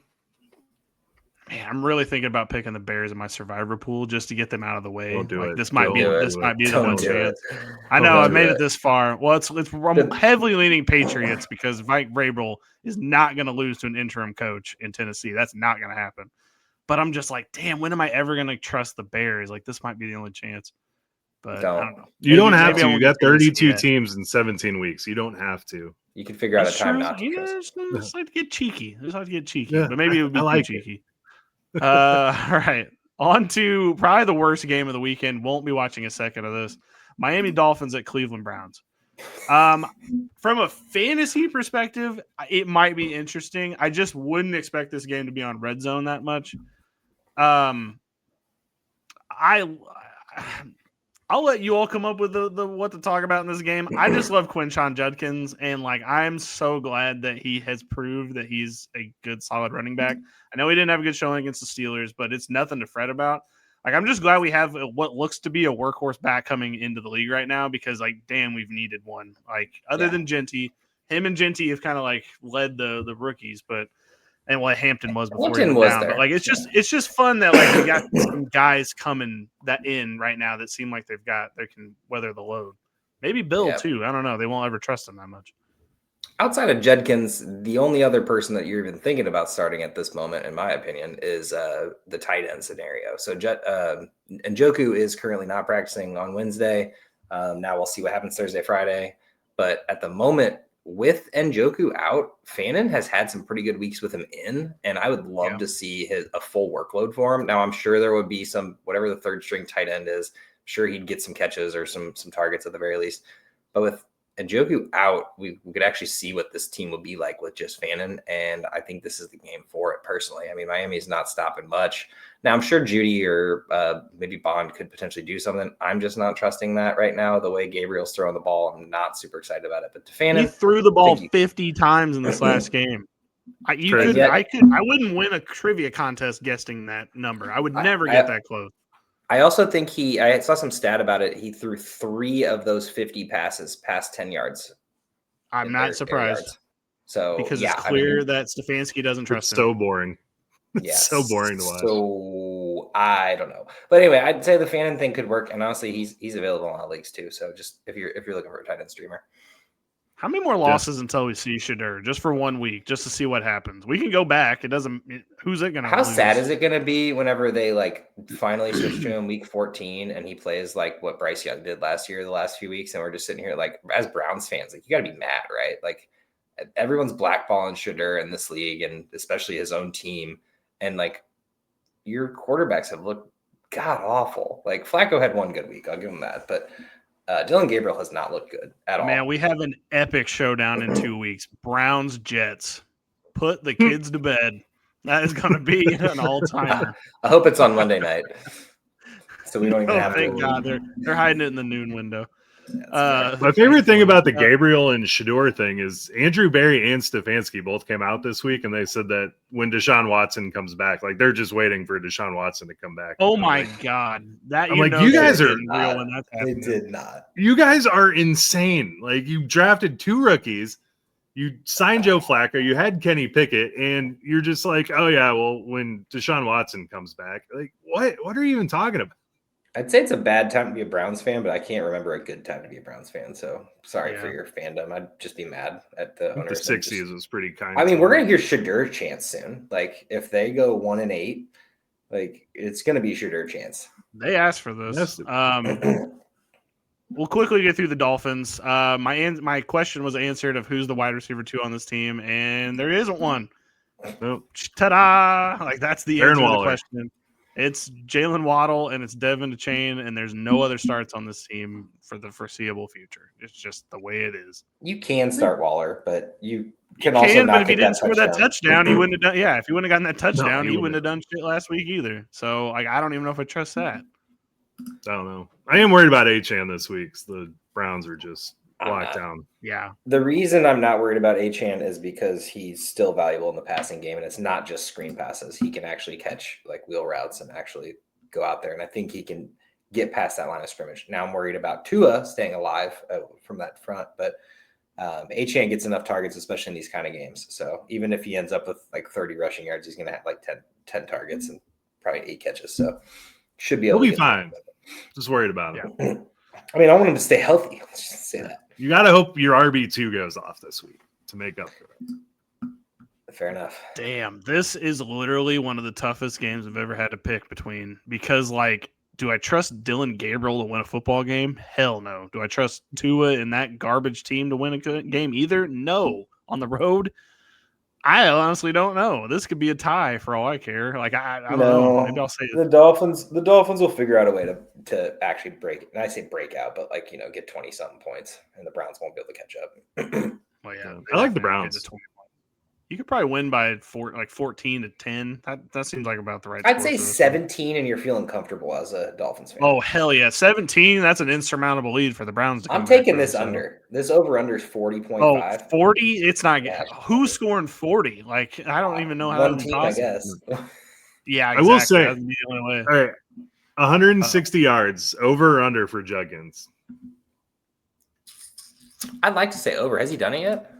Man, I'm really thinking about picking the Bears in my survivor pool just to get them out of the way. Don't do it. This might be the one chance. I know I made it this far. Well, I'm heavily leaning Patriots because Mike Vrabel is not going to lose to an interim coach in Tennessee. That's not going to happen. But I'm just like, damn, when am I ever going to trust the Bears? Like, this might be the only chance. But I don't know. You don't have to. You got 32 teams in 17 weeks. You don't have to. You can figure out a time not to. Just like to get cheeky. Yeah, but maybe it would be too cheeky. All right. On to probably the worst game of the weekend. Won't be watching a second of this. Miami Dolphins at Cleveland Browns. From a fantasy perspective, it might be interesting. I just wouldn't expect this game to be on Red Zone that much. I'll let you all come up with the what to talk about in this game. I just love Quinshon Judkins, and I'm so glad that he has proved that he's a good, solid running back. I know he didn't have a good showing against the Steelers, but it's nothing to fret about. I'm just glad we have what looks to be a workhorse back coming into the league right now because, damn, we've needed one. Other than Genty, him and Genty have kind of led the rookies, but. And what Hampton was before he went down. But it's just fun that we got some guys coming in right now that seem like they can weather the load. Maybe Bill too. I don't know. They won't ever trust him that much. Outside of Judkins, the only other person that you're even thinking about starting at this moment, in my opinion, is the tight end scenario. So Njoku is currently not practicing on Wednesday. Now we'll see what happens Thursday, Friday. But at the moment, with Njoku out, Fannin has had some pretty good weeks with him in, and I would love to see a full workload for him. Now, I'm sure there would be whatever the third string tight end is, I'm sure he'd get some catches or some targets at the very least. But with Njoku out, we could actually see what this team would be like with just Fannin, and I think this is the game for it personally. I mean, Miami's not stopping much. Now, I'm sure Judy or maybe Bond could potentially do something. I'm just not trusting that right now. The way Gabriel's throwing the ball, I'm not super excited about it. But to Fannin, he threw the ball 50 times in this last game. I wouldn't win a trivia contest guessing that number. I would never get that close. I also think I saw some stat about it. He threw 3 of those 50 passes past 10 yards. I'm not surprised. So because it's clear that Stefanski doesn't trust him. So boring. Yeah, so boring to watch. So I don't know, but anyway, I'd say the Fannin thing could work, and honestly, he's available in a lot of leagues too. So just if you're looking for a tight end streamer. How many more losses until we see Shadur just for 1 week, just to see what happens? We can go back. It doesn't. Who's it going to? How sad is it going to be whenever they finally switch to him week 14 and he plays what Bryce Young did last year, the last few weeks, and we're just sitting here as Browns fans, you got to be mad, right? Everyone's blackballing Shadur in this league, and especially his own team. And your quarterbacks have looked god awful. Flacco had 1 good week, I'll give him that, but Dylan Gabriel has not looked good at all. Man, we have an epic showdown in 2 weeks. Browns Jets. Put the kids to bed. That is going to be an all-timer. I hope it's on Monday night, so we don't even have. Thank God they're hiding it in the noon window. My favorite thing about the Gabriel and Shadur thing is Andrew Berry and Stefanski both came out this week, and they said that when Deshaun Watson comes back, they're just waiting for Deshaun Watson to come back. Oh my God! You guys are real when that's happening. They did not. You guys are insane. You drafted 2 rookies, you signed Joe Flacco, you had Kenny Pickett, and you're just oh yeah, well when Deshaun Watson comes back, what are you even talking about? I'd say it's a bad time to be a Browns fan, but I can't remember a good time to be a Browns fan. So sorry for your fandom. I'd just be mad at the owners. The 60s was pretty kind. I mean, we're going to hear Shadur chance soon. If they go 1-8, it's going to be Shadur chance. They asked for this. we'll quickly get through the Dolphins. My question was answered of who's the wide receiver 2 on this team, and there isn't one. Nope. Ta-da! Like that's the Darren answer to the Waller. question. It's Jalen Waddle and it's Devin DeChain, and there's no other starts on this team for the foreseeable future. It's just the way it is. You can start Waller, but you can also not but if he get didn't that score that touchdown, he wouldn't have done. Yeah, if he wouldn't have gotten that touchdown, he he wouldn't wouldn't have done shit last week either. So, like, I don't even know if I trust that. I don't know. I am worried about Achane this week. The Browns are just locked down. Yeah. The reason I'm not worried about Achane is because he's still valuable in the passing game, and it's not just screen passes. He can actually catch like wheel routes and actually go out there, and I think he can get past that line of scrimmage. Now I'm worried about Tua staying alive from that front, but Achane gets enough targets, especially in these kind of games. So even if he ends up with like 30 rushing yards, he's going to have like 10 targets and probably 8 catches. So should be able He'll to be fine. Just worried about him. Yeah. I mean, I want him to stay healthy. Let's just say that. You got to hope your RB2 goes off this week to make up for it. Fair enough. Damn, this is literally one of the toughest games I've ever had to pick between because, like, do I trust Dylan Gabriel to win a football game? Hell no. Do I trust Tua and that garbage team to win a good game either? No. On the road, I honestly don't know. This could be a tie for all I care. Like, I don't know. Maybe I'll say the Dolphins will figure out a way to actually break it. And I say break out, but like, get 20-something points, and the Browns won't be able to catch up. Well, yeah, I like the Browns. You could probably win by 14-10. That seems like about the right. I'd say 17, and you're feeling comfortable as a Dolphins fan. Oh hell yeah, 17. That's an insurmountable lead for the Browns. I'm taking this under. This over under is 40.5. Oh, 40? It's not. Yeah. Who's scoring 40? Like I don't even know how. One team, I guess. Yeah, exactly. I will say. That'd be the only way. All right, 160 yards over or under for Judkins. I'd like to say over. Has he done it yet?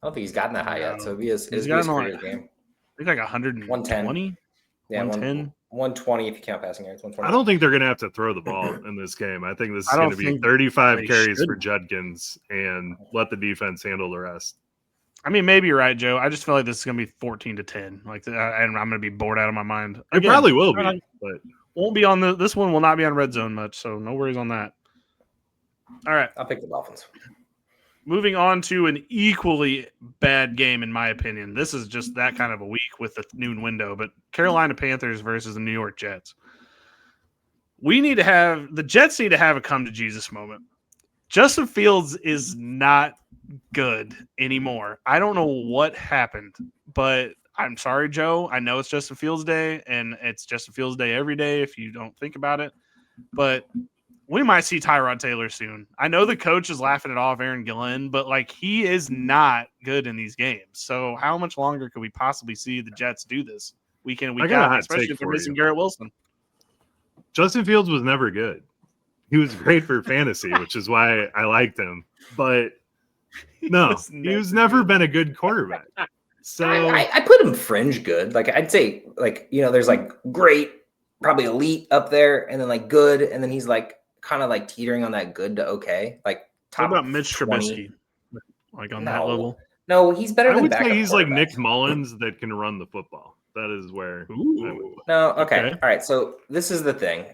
I don't think he's gotten that high yet. So it'd be his career game. I think like 120. Yeah, 110. 120 if you count passing yards. 120. I don't think they're going to have to throw the ball in this game. I think this is going to be 35 carries for Judkins and let the defense handle the rest. I mean, maybe you're right, Joe. I just feel like this is going to be 14-10. Like, and I'm going to be bored out of my mind. It probably will be, but won't be on this one. Will not be on red zone much, so no worries on that. All right, I'll pick the Dolphins. Moving on to an equally bad game, in my opinion. This is just that kind of a week with the noon window, but Carolina Panthers versus the New York Jets. The Jets need to have a come to Jesus moment. Justin Fields is not good anymore. I don't know what happened, but I'm sorry, Joe. I know it's Justin Fields Day, and it's Justin Fields Day every day if you don't think about it, but we might see Tyrod Taylor soon. I know the coach is laughing it off Aaron Glenn, but like he is not good in these games. So how much longer could we possibly see the Jets do this week in and week out, especially if they're missing Garrett Wilson? Justin Fields was never good. He was great for fantasy, which is why I liked him. But no, he's never been a good quarterback. So I put him fringe good. Like I'd say, like there's like great, probably elite up there, and then like good, and then he's like kind of like teetering on that good to okay. Like top. What about Mitch Trubisky? Like on that level? No, he's better. I would say he's like Nick Mullins that can run the football. That is where. No, okay. All right. So this is the thing.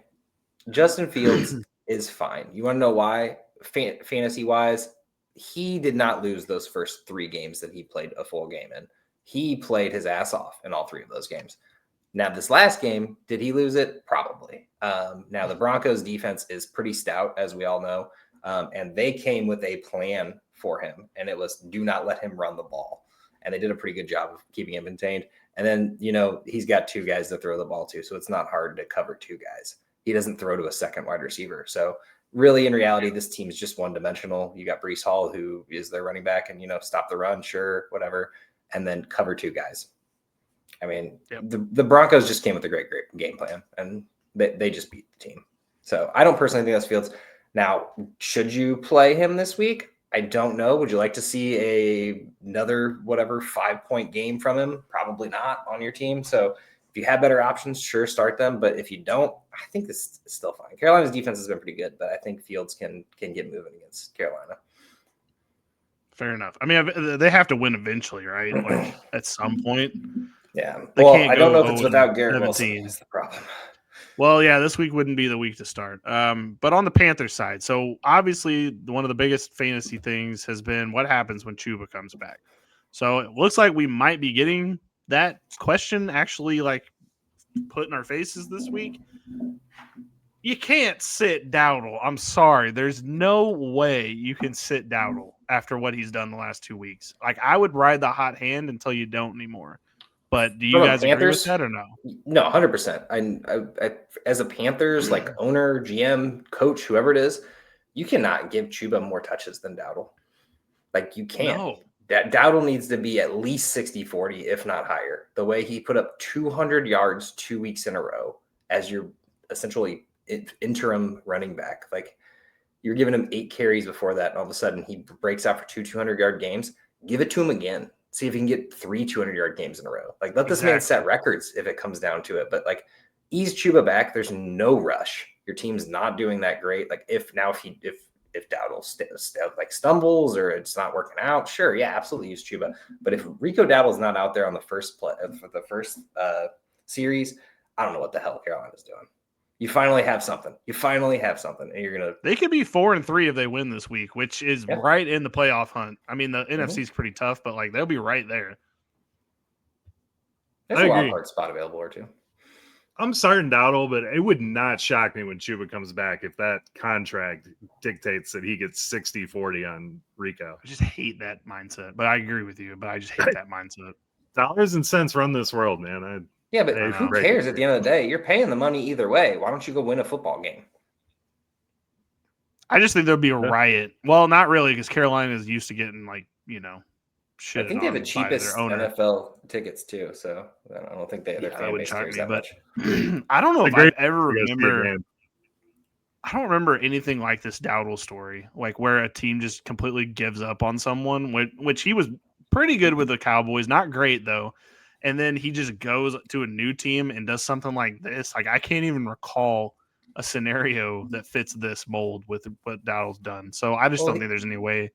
Justin Fields is fine. You want to know why? Fantasy wise, he did not lose those first 3 games that he played a full game in. He played his ass off in all 3 of those games. Now, this last game, did he lose it? Probably. Now, the Broncos defense is pretty stout, as we all know, and they came with a plan for him, and it was do not let him run the ball. And they did a pretty good job of keeping him contained. And then, he's got 2 guys to throw the ball to, so it's not hard to cover 2 guys. He doesn't throw to a second wide receiver. So really, in reality, this team is just one-dimensional. You got Breece Hall, who is their running back, and, stop the run, sure, whatever, and then cover 2 guys. I mean, the Broncos just came with a great game plan, and they just beat the team. So I don't personally think that's Fields. Now, should you play him this week? I don't know. Would you like to see another 5-point game from him? Probably not on your team. So if you have better options, sure, start them. But if you don't, I think this is still fine. Carolina's defense has been pretty good, but I think Fields can get moving against Carolina. Fair enough. I mean, they have to win eventually, right? Like at some point. Yeah. Well, I don't know if it's without Garrett 17. Wilson. That's the problem. Well, yeah, this week wouldn't be the week to start. But on the Panthers side, so obviously one of the biggest fantasy things has been what happens when Chuba comes back. So it looks like we might be getting that question actually like put in our faces this week. You can't sit Dowdle. I'm sorry. There's no way you can sit Dowdle after what he's done the last 2 weeks. Like, I would ride the hot hand until you don't anymore. But do you guys agree with that or no? No, 100%. I as a Panthers like owner, GM, coach, whoever it is, you cannot give Chuba more touches than Dowdle. Like, you can't. No. That Dowdle needs to be at least 60-40, if not higher. The way he put up 200 yards 2 weeks in a row as your essentially interim running back. Like, you're giving him 8 carries before that, and all of a sudden he breaks out for 2 200-yard games. Give it to him again. See if he can get 3 200-yard games in a row. Like, let this man set records if it comes down to it. But, like, ease Chuba back. There's no rush. Your team's not doing that great. Like, if Dowdle stumbles or it's not working out, sure, yeah, absolutely use Chuba. But if Rico Dowdle's not out there on the first play for the first series, I don't know what the hell Carolina's doing. You finally have something. And you're gonna. They could be 4-3 if they win this week, which is right in the playoff hunt. I mean, the NFC is pretty tough, but like they'll be right there. There's a wild card spot available or two. I'm starting Dowdle, but it would not shock me when Chuba comes back if that contract dictates that he gets 60-40 on Rico. I just hate that mindset, but I agree with you. But I just hate that mindset. Dollars and cents run this world, man. Yeah, but who cares at the end of the day? You're paying the money either way. Why don't you go win a football game? I just think there'll be a riot. Well, not really, because Carolina is used to getting shit. I think they have the cheapest NFL tickets too, so I don't think their fan base cares that much. I don't know if I ever remember. I don't remember anything like this Dowdle story, like where a team just completely gives up on someone, which he was pretty good with the Cowboys, not great though. And then he just goes to a new team and does something like this. Like, I can't even recall a scenario that fits this mold with what Dowdle's done. So I just don't think there's any way.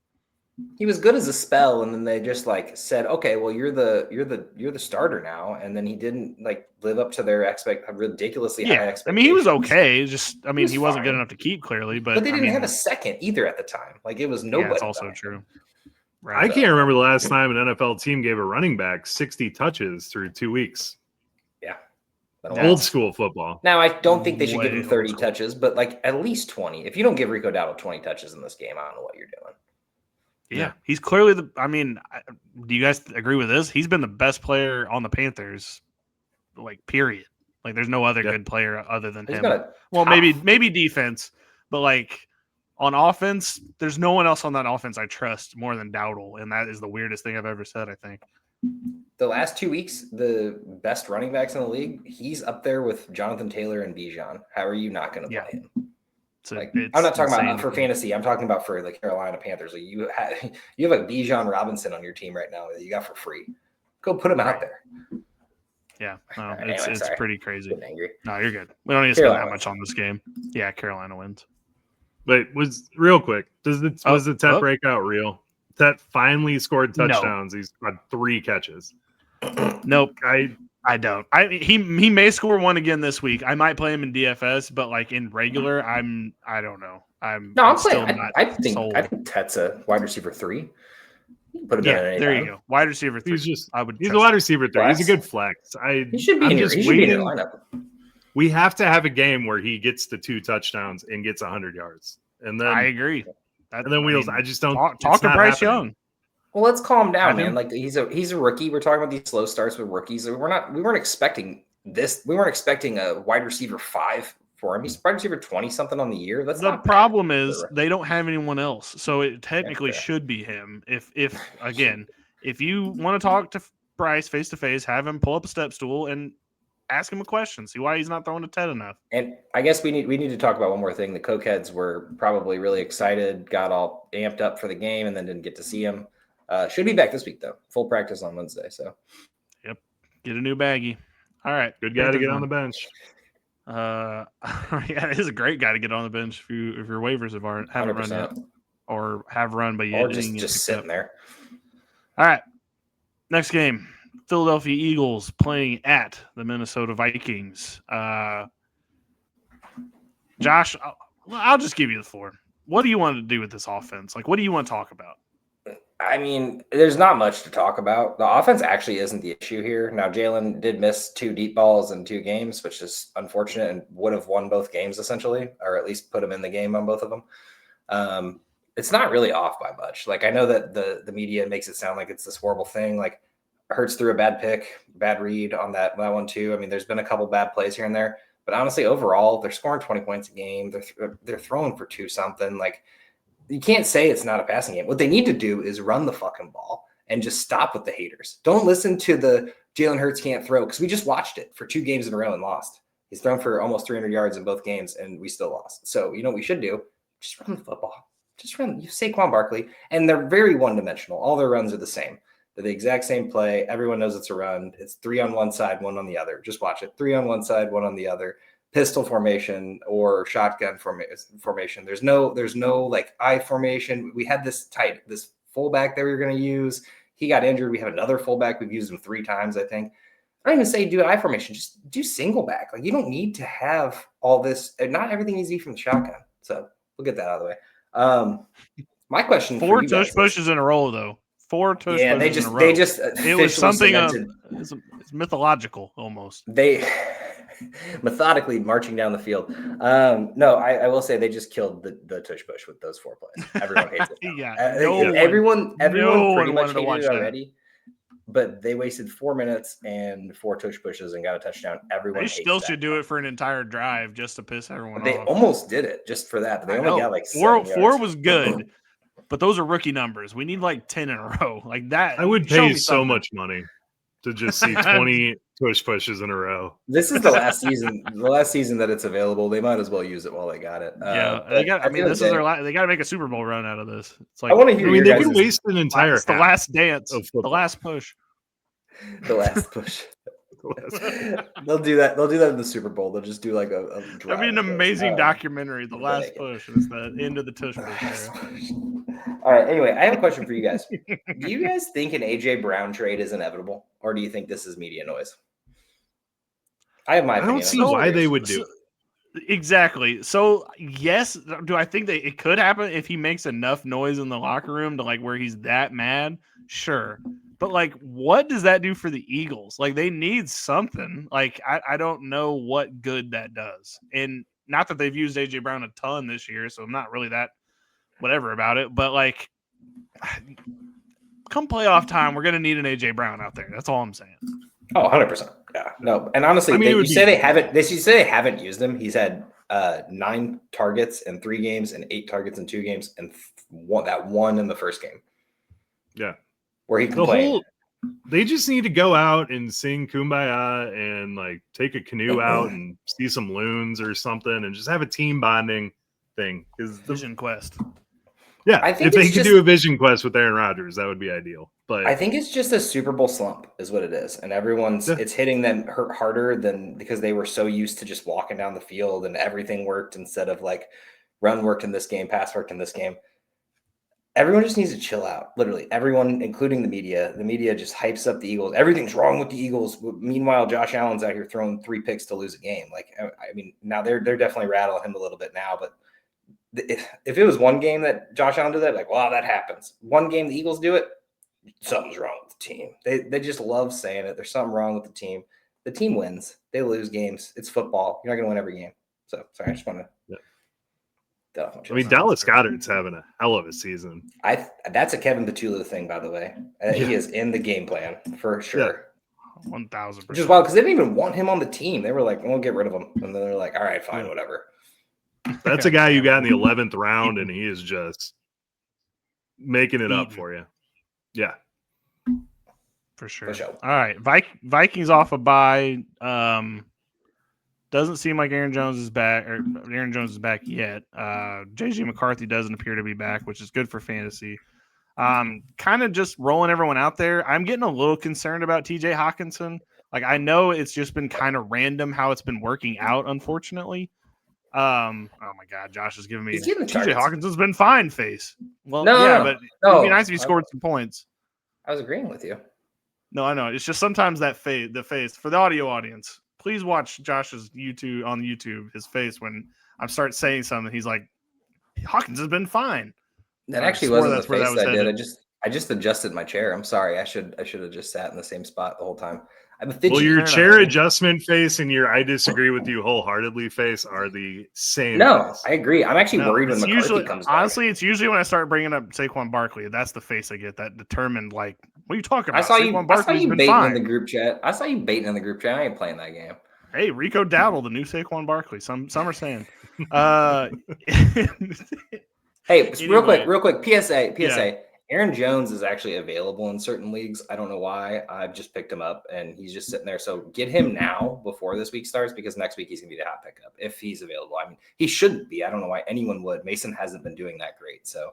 He was good as a spell, and then they just said, "Okay, well, you're the starter now." And then he didn't live up to their ridiculously high expectations. I mean, he was okay. He wasn't good enough to keep clearly, but they didn't have a second either at the time. Like, it was nobody. Yeah, that's also true. Right. I can't remember the last time an NFL team gave a running back 60 touches through 2 weeks. Yeah. Old school football. Now, I don't think they should give him 30 touches, but at least 20. If you don't give Rico Dowdle 20 touches in this game, I don't know what you're doing. Yeah. He's clearly do you guys agree with this? He's been the best player on the Panthers, period. There's no other good player other than him. Well, maybe defense, but on offense, there's no one else on that offense I trust more than Dowdle, and that is the weirdest thing I've ever said, I think. The last 2 weeks, the best running backs in the league, he's up there with Jonathan Taylor and Bijan. How are you not going to play him? I'm not talking about for fantasy. I'm talking about for the Carolina Panthers. You have Bijan Robinson on your team right now that you got for free. Go put him out there. Yeah, it's pretty crazy. I'm angry. No, you're good. We don't need to spend that much on this game. Yeah, Carolina wins. But real quick, was the Tet breakout real? Tet finally scored touchdowns. No. He's got 3 catches. Nope. I don't. He may score one again this week. I might play him in DFS, but in regular, I don't know. I'm playing. I think Tet's a wide receiver 3. Put him in there you go. Wide receiver 3. He's a wide receiver 3. He's a good flex. He should be in your lineup. We have to have a game where he gets the 2 touchdowns and gets 100 yards. And then I agree. Wheels. I just don't talk to Bryce Young. Well, let's calm down, man. He's a rookie. We're talking about these slow starts with rookies. We weren't expecting this. We weren't expecting a wide receiver 5 for him. He's wide receiver 20 something on the year. That's the problem is they don't have anyone else, so it technically should be him. If you want to talk to Bryce face to face, have him pull up a step stool and ask him a question. See why he's not throwing to Ted enough. And I guess we need to talk about one more thing. The Cokeheads were probably really excited, got all amped up for the game, and then didn't get to see him. Should be back this week though. Full practice on Wednesday. So, yep, get a new baggie. All right, good guy to get on the bench. Yeah, it is a great guy to get on the bench if your waivers haven't run yet, or have run but yet just sitting there. All right, next game. Philadelphia Eagles playing at the Minnesota Vikings. Josh, I'll just give you the floor. What do you want to do with this offense? Like, what do you want to talk about? I mean, there's not much to talk about. The offense actually isn't the issue here. Now, Jalen did miss 2 deep balls in 2 games, which is unfortunate and would have won both games essentially, or at least put him in the game on both of them. It's not really off by much. Like, I know that the media makes it sound like it's this horrible thing. Like, Hurts threw a bad pick, bad read on that one too. I mean, there's been a couple bad plays here and there, but honestly, overall, they're scoring 20 points a game. They're throwing for 2 something. Like, you can't say it's not a passing game. What they need to do is run the fucking ball and just stop with the haters. Don't listen to the Jalen Hurts can't throw, because we just watched it for 2 games in a row and lost. He's thrown for almost 300 yards in both games, and we still lost. So, you know what we should do? Just run the football. Just run. You Saquon Barkley, and they're very one-dimensional. All their runs are the same. They're the exact same play. Everyone knows it's a run. It's 3 on one side, 1 on the other. Just watch it. 3 on one side, 1 on the other. Pistol formation or shotgun formation. There's no like I formation. We had this fullback that we were going to use. He got injured. We have another fullback. We've used him 3 times, I think. I don't even say do I formation. Just do single back. Like, you don't need to have all this. Not everything needs to be from the shotgun. So we'll get that out of the way. My question: 4 tush pushes in a row, though. 4 tush pushes in a row. They just it was something. It's mythological almost. They methodically marching down the field. No, I will say they just killed the tush push with those 4 plays. Everyone hates it. Yeah, everyone pretty much hated it already. But they wasted 4 minutes and 4 tush pushes and got a touchdown. Everyone they still should do it for an entire drive just to piss everyone They off. almost did it just for that. But they only got like 4 was good, but those are rookie numbers. We need like 10 in a row. Like that. I would pay so much money to just see 20 tush pushes in a row. This is the last season. The last season that it's available. They might as well use it while they got it. They got. I mean, this is their. They got to make a Super Bowl run out of this. It's like I want to hear. I mean, they could waste an entire. It's the last dance. The last push. The last push. They'll do that. They'll do that in the Super Bowl. They'll just do like a drive. That'd be an amazing documentary. The last push. It's the end of the tush push. All right. Anyway, I have a question for you guys. Do you guys think an AJ Brown trade is inevitable, or do you think this is media noise? I have my opinion. I don't see why they would do it. Exactly. So yes, do I think that it could happen if he makes enough noise in the locker room to like where he's that mad? Sure. But like, what does that do for the Eagles? Like, they need something. Like, I don't know what good that does. And not that they've used AJ Brown a ton this year, so I'm not really that whatever about it. But like, come playoff time, we're gonna need an AJ Brown out there. That's all I'm saying. Oh, 100%. Yeah. No. And honestly, you say they haven't used him. He's had 9 targets in 3 games and 8 targets in 2 games, and one in the first game. Yeah. Where he complained. They just need to go out and sing Kumbaya and like take a canoe out and see some loons or something and just have a team bonding thing. Vision quest. Yeah, I think if they could do a vision quest with Aaron Rodgers, that would be ideal. But I think it's just a Super Bowl slump is what it is. And it's hitting them harder than because they were so used to just walking down the field and everything worked instead of like run worked in this game, pass worked in this game. Everyone just needs to chill out. Literally, everyone, including the media. The media just hypes up the Eagles. Everything's wrong with the Eagles. Meanwhile, Josh Allen's out here throwing 3 picks to lose a game. Like, I mean, now they're definitely rattling him a little bit now. But if it was one game that Josh Allen did that, like, well, that happens. One game the Eagles do it, something's wrong with the team. They just love saying it. There's something wrong with the team. The team wins. They lose games. It's football. You're not going to win every game. So, sorry, I just want to. Yeah. I mean, Dallas Goedert's having a hell of a season. That's a Kevin Patullo thing, by the way. He is in the game plan for sure. 1,000%. Which is wild because they didn't even want him on the team. They were like, "We'll get rid of him," and then they're like, "All right, fine, whatever." That's a guy you got in the 11th round, and he is just making it up for you. Yeah, for sure. All right, Vikings off a bye. Doesn't seem like Aaron Jones is back yet. JJ McCarthy doesn't appear to be back, which is good for fantasy. Kind of just rolling everyone out there. I'm getting a little concerned about TJ Hawkinson. Like, I know it's just been kind of random how it's been working out, unfortunately. Oh my God, Josh is giving me TJ Hawkinson's been fine face. Well, but it'd be nice if he scored some points. I was agreeing with you. No, I know. It's just sometimes the face for the audio audience. Please watch Josh's YouTube his face when I'm start saying something. He's like, Hawkins has been fine. That I actually swore wasn't the that's where that face was I did. headed. I just adjusted my chair. I'm sorry. I should have just sat in the same spot the whole time. I'm a fidgety. Well, your Fair chair enough. adjustment face and your I disagree with you wholeheartedly face are the same No, face. I agree. I'm actually No, worried when it's McCarthy usually comes back. honestly, it's usually when I start bringing up Saquon Barkley. That's the face I get. That determined, like, what are you talking about? I saw you been baiting fine. in the group chat. I saw you baiting in the group chat. I ain't playing that game. Hey, Rico Dowdle, the new Saquon Barkley. Some are saying. Hey, Anyway. real quick. PSA. Yeah. Aaron Jones is actually available in certain leagues. I don't know why. I've just picked him up, and he's just sitting there. So get him now before this week starts, because next week he's going to be the hot pickup if he's available. I mean, he shouldn't be. I don't know why anyone would. Mason hasn't been doing that great. So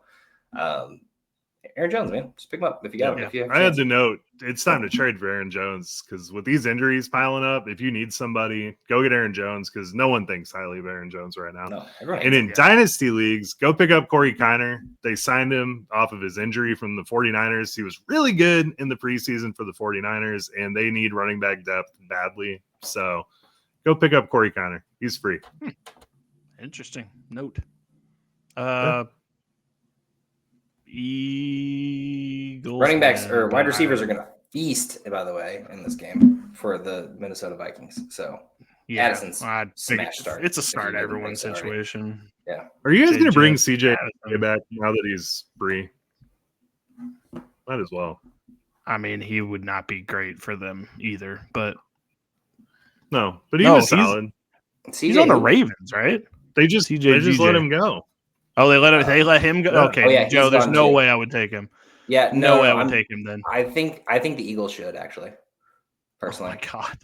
Aaron Jones, man, just pick him up if you got him. If you have a I had chance. to note it's time to trade for Aaron Jones because with these injuries piling up, if you need somebody, go get Aaron Jones because no one thinks highly of Aaron Jones right now. No, everyone And hates in him. dynasty leagues, go pick up Corey Kiner. They signed him off of his injury from the 49ers. He was really good in the preseason for the 49ers, and they need running back depth badly. So go pick up Corey Kiner. He's free. Interesting note. Eagles Running backs win, or but wide receivers are going to feast, by the way, in this game for the Minnesota Vikings. So Addison's I'd smash think start. it's a if he start doesn't everyone think so already. situation. Yeah. Are you guys going to bring JJ CJ Addison. back now that he's free? Might as well. I mean, he would not be great for them either, but No, but he No, was he's- solid. he's on the Ravens, right? They just CJ. let him go. Oh, they let him go. Yeah. Okay, Oh, yeah, Joe, he's there's gone no too. way I would take him. Yeah, No way I would I'm- take him then. I think the Eagles should actually. Oh Personally, my god,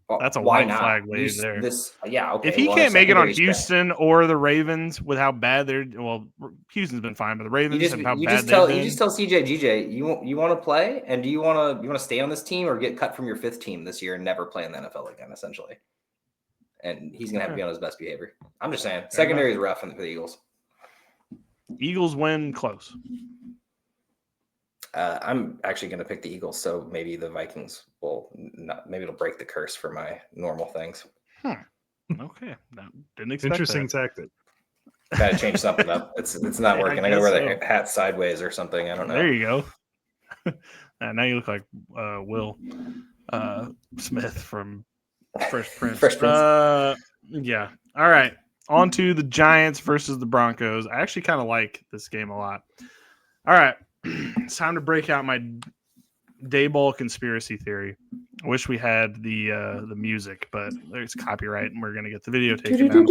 Well, that's a why white not? flag wave there. Yeah, okay. if he well, can't make it on secondary's trash. Houston or the Ravens with how bad they're, well, Houston's been fine, but the Ravens and how bad they've been. You just tell CJ GJ you want to play, and do you want to stay on this team or get cut from your 5th team this year and never play in the NFL again, essentially. And he's gonna have to be on his best behavior. I'm just saying, secondary is rough for the Eagles. Eagles win close. I'm actually going to pick the Eagles, so maybe the Vikings will not. Maybe it'll break the curse for my normal things. Okay, no, didn't expect Interesting that. tactic. Got to change something up. It's not I working. I got to wear guess the hat sideways or something. I don't know. There you go. Now you look like Will Smith from Fresh Prince. Fresh Prince. Yeah. All right. On to the Giants versus the Broncos. I actually kind of like this game a lot. All right. It's time to break out my Dayball conspiracy theory. I wish we had the music, but there's copyright and we're going to get the video taken down.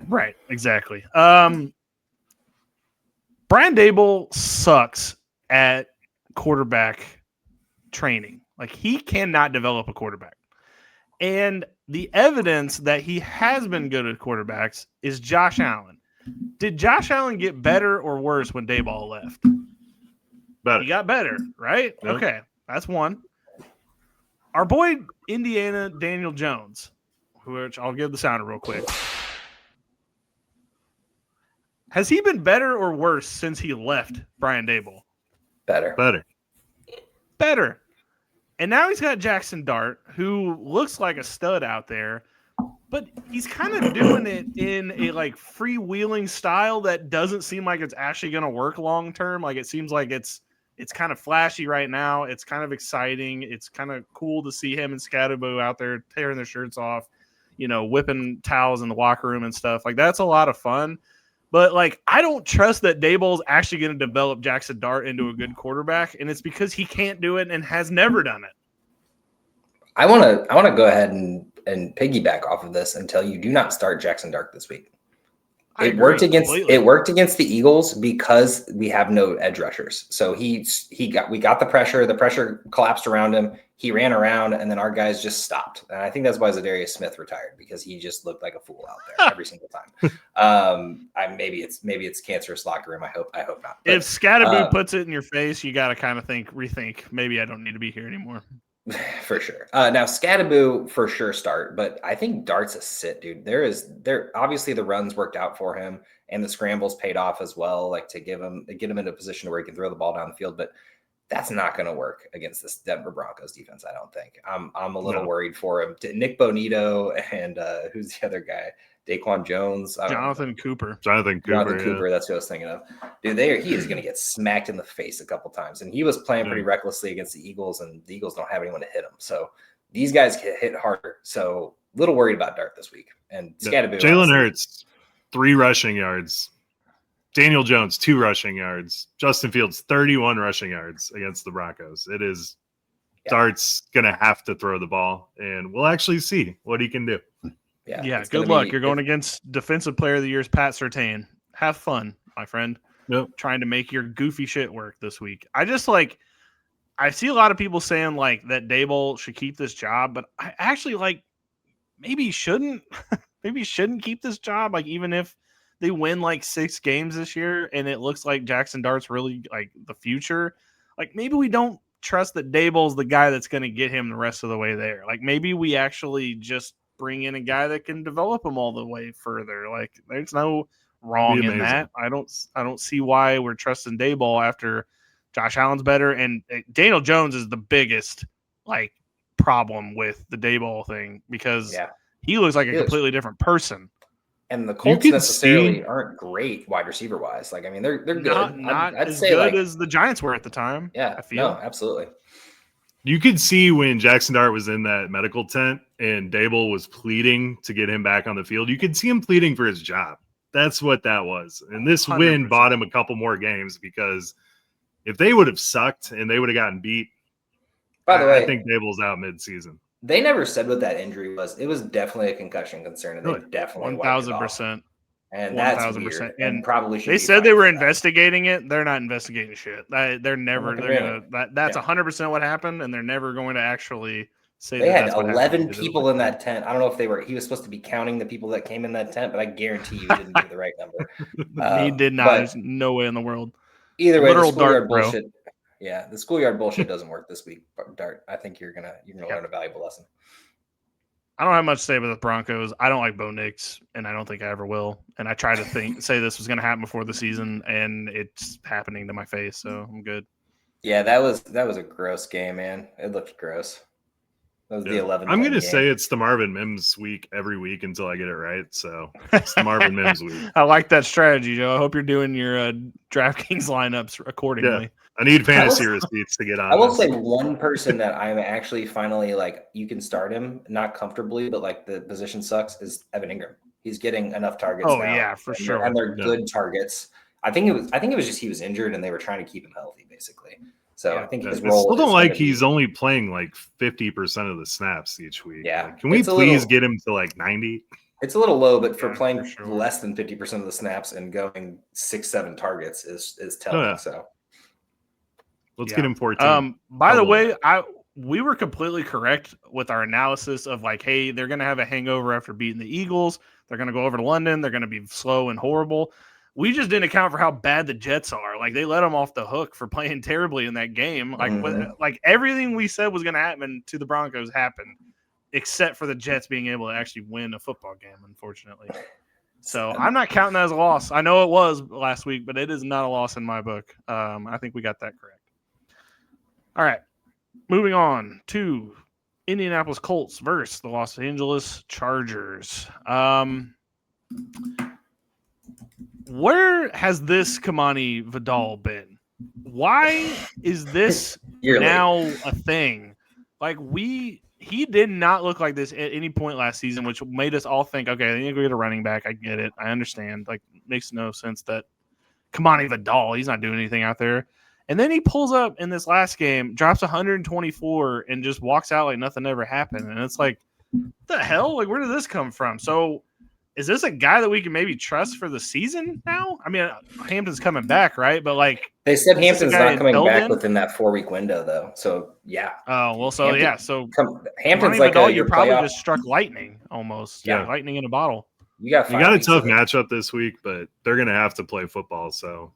Right. Exactly. Brian Daboll sucks at quarterback training. Like, he cannot develop a quarterback. And the evidence that he has been good at quarterbacks is Josh Allen. Did Josh Allen get better or worse when Dayball left? Better. He got better, right? Yep. Okay, that's one. Our boy Indiana Daniel Jones, which I'll give the sounder real quick. Has he been better or worse since he left Brian Daboll? Better. Better. And now he's got Jackson Dart, who looks like a stud out there, but he's kind of doing it in a like freewheeling style that doesn't seem like it's actually going to work long term. Like, it seems like it's kind of flashy right now. It's kind of exciting. It's kind of cool to see him and Scatterboo out there tearing their shirts off, whipping towels in the locker room and stuff. Like, that's a lot of fun. But, like, I don't trust that Daboll's actually going to develop Jackson Dart into a good quarterback, and it's because he can't do it and has never done it. I want to go ahead and piggyback off of this and tell you, do not start Jackson Dart this week. It worked against the Eagles because we have no edge rushers. So we got the pressure collapsed around him. He ran around, and then our guys just stopped. And I think that's why Zadarius Smith retired, because he just looked like a fool out there every single time. Maybe it's cancerous locker room. I hope not. But, if Scatterboo puts it in your face, you got to kind of rethink. Maybe I don't need to be here anymore. For sure. Now Scatterboo for sure start, but I think Dart's a sit, dude. There obviously the runs worked out for him and the scrambles paid off as well, like to get him into a position where he can throw the ball down the field, but that's not going to work against this Denver Broncos defense, I don't think. I'm a little worried for him. Nick Bonito and who's the other guy? Daquan Jones. Jonathan Cooper. Jonathan Cooper, that's what I was thinking of. Dude, he is going to get smacked in the face a couple times. And he was playing pretty recklessly against the Eagles, and the Eagles don't have anyone to hit him. So these guys get hit harder. So a little worried about Dart this week. And Jalen Hurts, 3 rushing yards. Daniel Jones, 2 rushing yards. Justin Fields, 31 rushing yards against the Broncos. It is Dart's going to have to throw the ball, and we'll actually see what he can do. Yeah, good luck. You're going against Defensive Player of the Year's Pat Surtain. Have fun, my friend. Trying to make your goofy shit work this week. I see a lot of people saying like that Daboll should keep this job, but I actually maybe he shouldn't. Maybe he shouldn't keep this job. Like even if they win like 6 games this year and it looks like Jackson Dart's really like the future, like maybe we don't trust that Daboll's the guy that's going to get him the rest of the way there. Like maybe we actually just bring in a guy that can develop him all the way further. Like there's no wrong in that. I don't see why we're trusting Daboll after Josh Allen's better. And Daniel Jones is the biggest like problem with the Daboll thing because he looks like a completely different person. And the Colts necessarily aren't great wide receiver wise. Like, I mean, they're good. Not I'd as say good as the Giants were at the time. Yeah, I feel. No, absolutely. You could see when Jackson Dart was in that medical tent and Daboll was pleading to get him back on the field. You could see him pleading for his job. That's what that was. And this 100%. Win bought him a couple more games because if they would have sucked and they would have gotten beat, by the way, I think Daboll's out mid-season. They never said what that injury was. It was definitely a concussion concern, and they definitely 1,000%. And that's weird. And probably should. They said they were investigating it. They're not investigating shit. They're never. They're gonna. That's 100% what happened, and they're never going to actually say. They had 11 people in that tent. I don't know if they were. He was supposed to be counting the people that came in that tent, but I guarantee you he didn't give the right number. He did not. There's no way in the world. Either way, the schoolyard bullshit. Yeah, the schoolyard bullshit doesn't work this week, Dart. I think you're gonna learn a valuable lesson. I don't have much to say about the Broncos. I don't like Bo Nix, and I don't think I ever will. And I tried to say this was going to happen before the season, and it's happening to my face, so I'm good. Yeah, that was a gross game, man. It looked gross. That was the 11th. I'm going to say it's the Marvin Mims week every week until I get it right. So it's the Marvin Mims week. I like that strategy, Joe. I hope you're doing your DraftKings lineups accordingly. Yeah. I need fantasy receipts to get on. I will say one person that I'm actually finally like, you can start him, not comfortably, but like the position sucks, is Evan Ingram. He's getting enough targets now. Yeah, for sure. And they're good targets. I think it was just he was injured and they were trying to keep him healthy, basically. So I think his role. I still don't like he's only playing like 50% of the snaps each week. Yeah. Like, can we please get him to like 90? It's a little low, but for playing less than 50% of the snaps and going 6-7 targets is telling. Yeah. So let's get him 14. By the way, we were completely correct with our analysis of like, hey, they're going to have a hangover after beating the Eagles. They're going to go over to London. They're going to be slow and horrible. We just didn't account for how bad the Jets are. Like they let them off the hook for playing terribly in that game. Like, like everything we said was going to happen to the Broncos happened, except for the Jets being able to actually win a football game, unfortunately. So I'm not counting that as a loss. I know it was last week, but it is not a loss in my book. I think we got that correct. All right, moving on to Indianapolis Colts versus the Los Angeles Chargers. Where has this Kamani Vidal been? Why is this now a thing? Like he did not look like this at any point last season, which made us all think, okay, they need to get a running back. I get it. I understand. Like, it makes no sense that Kamani Vidal, he's not doing anything out there. And then he pulls up in this last game, drops 124, and just walks out like nothing ever happened. And it's like, what the hell? Like, where did this come from? So is this a guy that we can maybe trust for the season now? I mean, Hampton's coming back, right? But like they said, Hampton's not coming back within that 4-week window, though. So yeah. Oh well, so Hampton, yeah. So Hampton's like you probably just struck lightning almost. Yeah, lightning in a bottle. You got a tough matchup this week, but they're gonna have to play football. So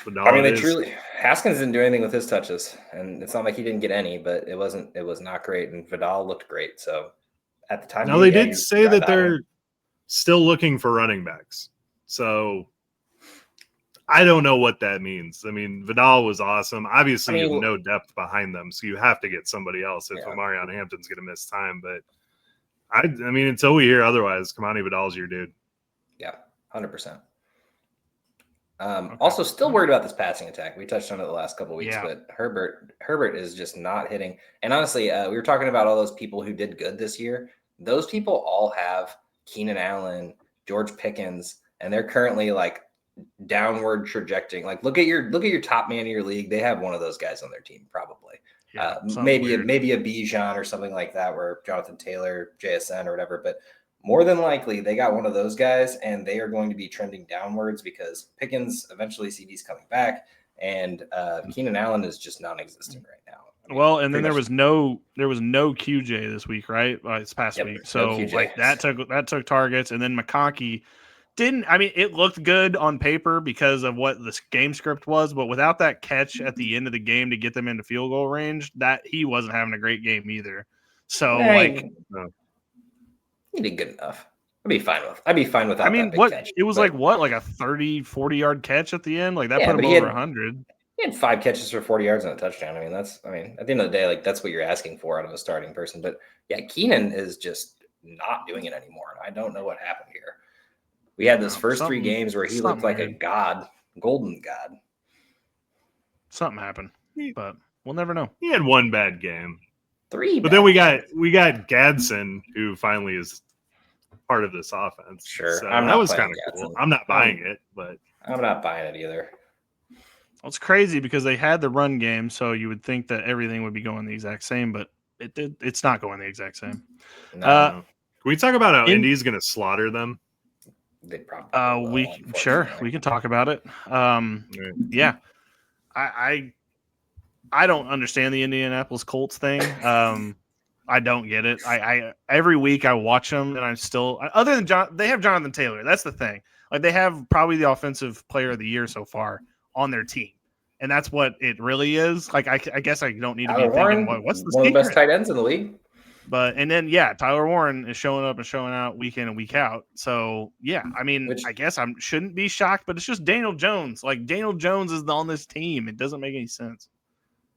I mean, Haskins didn't do anything with his touches, and it's not like he didn't get any, but it was not great, and Vidal looked great. So at the time, now they did say that they're still looking for running backs. So I don't know what that means. I mean, Vidal was awesome. Obviously, you have no depth behind them, so you have to get somebody else if Omarion Hampton's going to miss time. But I mean, until we hear otherwise, Kamani Vidal's your dude. Yeah, 100%. Also, still worried about this passing attack. We touched on it the last couple of weeks, but Herbert is just not hitting. And honestly, we were talking about all those people who did good this year. Those people all have Keenan Allen, George Pickens, and they're currently like downward trajecting. Like look at your top man of your league. They have one of those guys on their team, probably. Yeah, maybe a Bijan or something like that, where Jonathan Taylor, JSN or whatever, but more than likely, they got one of those guys, and they are going to be trending downwards because Pickens eventually CD's coming back, and Keenan Allen is just non-existent right now. I mean, well, and then there was no QJ this week, right? This past week, so no like that took targets, and then McConkey didn't. I mean, it looked good on paper because of what the game script was, but without that catch at the end of the game to get them into field goal range, that he wasn't having a great game either. So he did good enough. I'd be fine with that. I mean, catch, it was like a 30, 40-yard catch at the end? Like that put him over 100. He had 5 catches for 40 yards and a touchdown. I mean, at the end of the day, like that's what you're asking for out of a starting person. But yeah, Keenan is just not doing it anymore. And I don't know what happened here. We had those first 3 games where he looked like a god, golden god. Something happened, but we'll never know. He had one bad game. 3 but then we got Gadsden, who finally is part of this offense. Sure. So that was kind of cool. I'm not buying it, but I'm not buying it either. Well, it's crazy because they had the run game, so you would think that everything would be going the exact same, but it's not going the exact same. No. Can we talk about how Indy's going to slaughter them? They probably we can talk about it. Yeah. I don't understand the Indianapolis Colts thing. I don't get it. I every week I watch them, and I'm still other than they have Jonathan Taylor. That's the thing. Like they have probably the offensive player of the year so far on their team, and that's what it really is. Like I guess I don't need to be thinking what's the one of the best tight ends in the league. But and then Tyler Warren is showing up and showing out week in and week out. So yeah, I mean, I guess I shouldn't be shocked, but it's just Daniel Jones. Like Daniel Jones is on this team. It doesn't make any sense.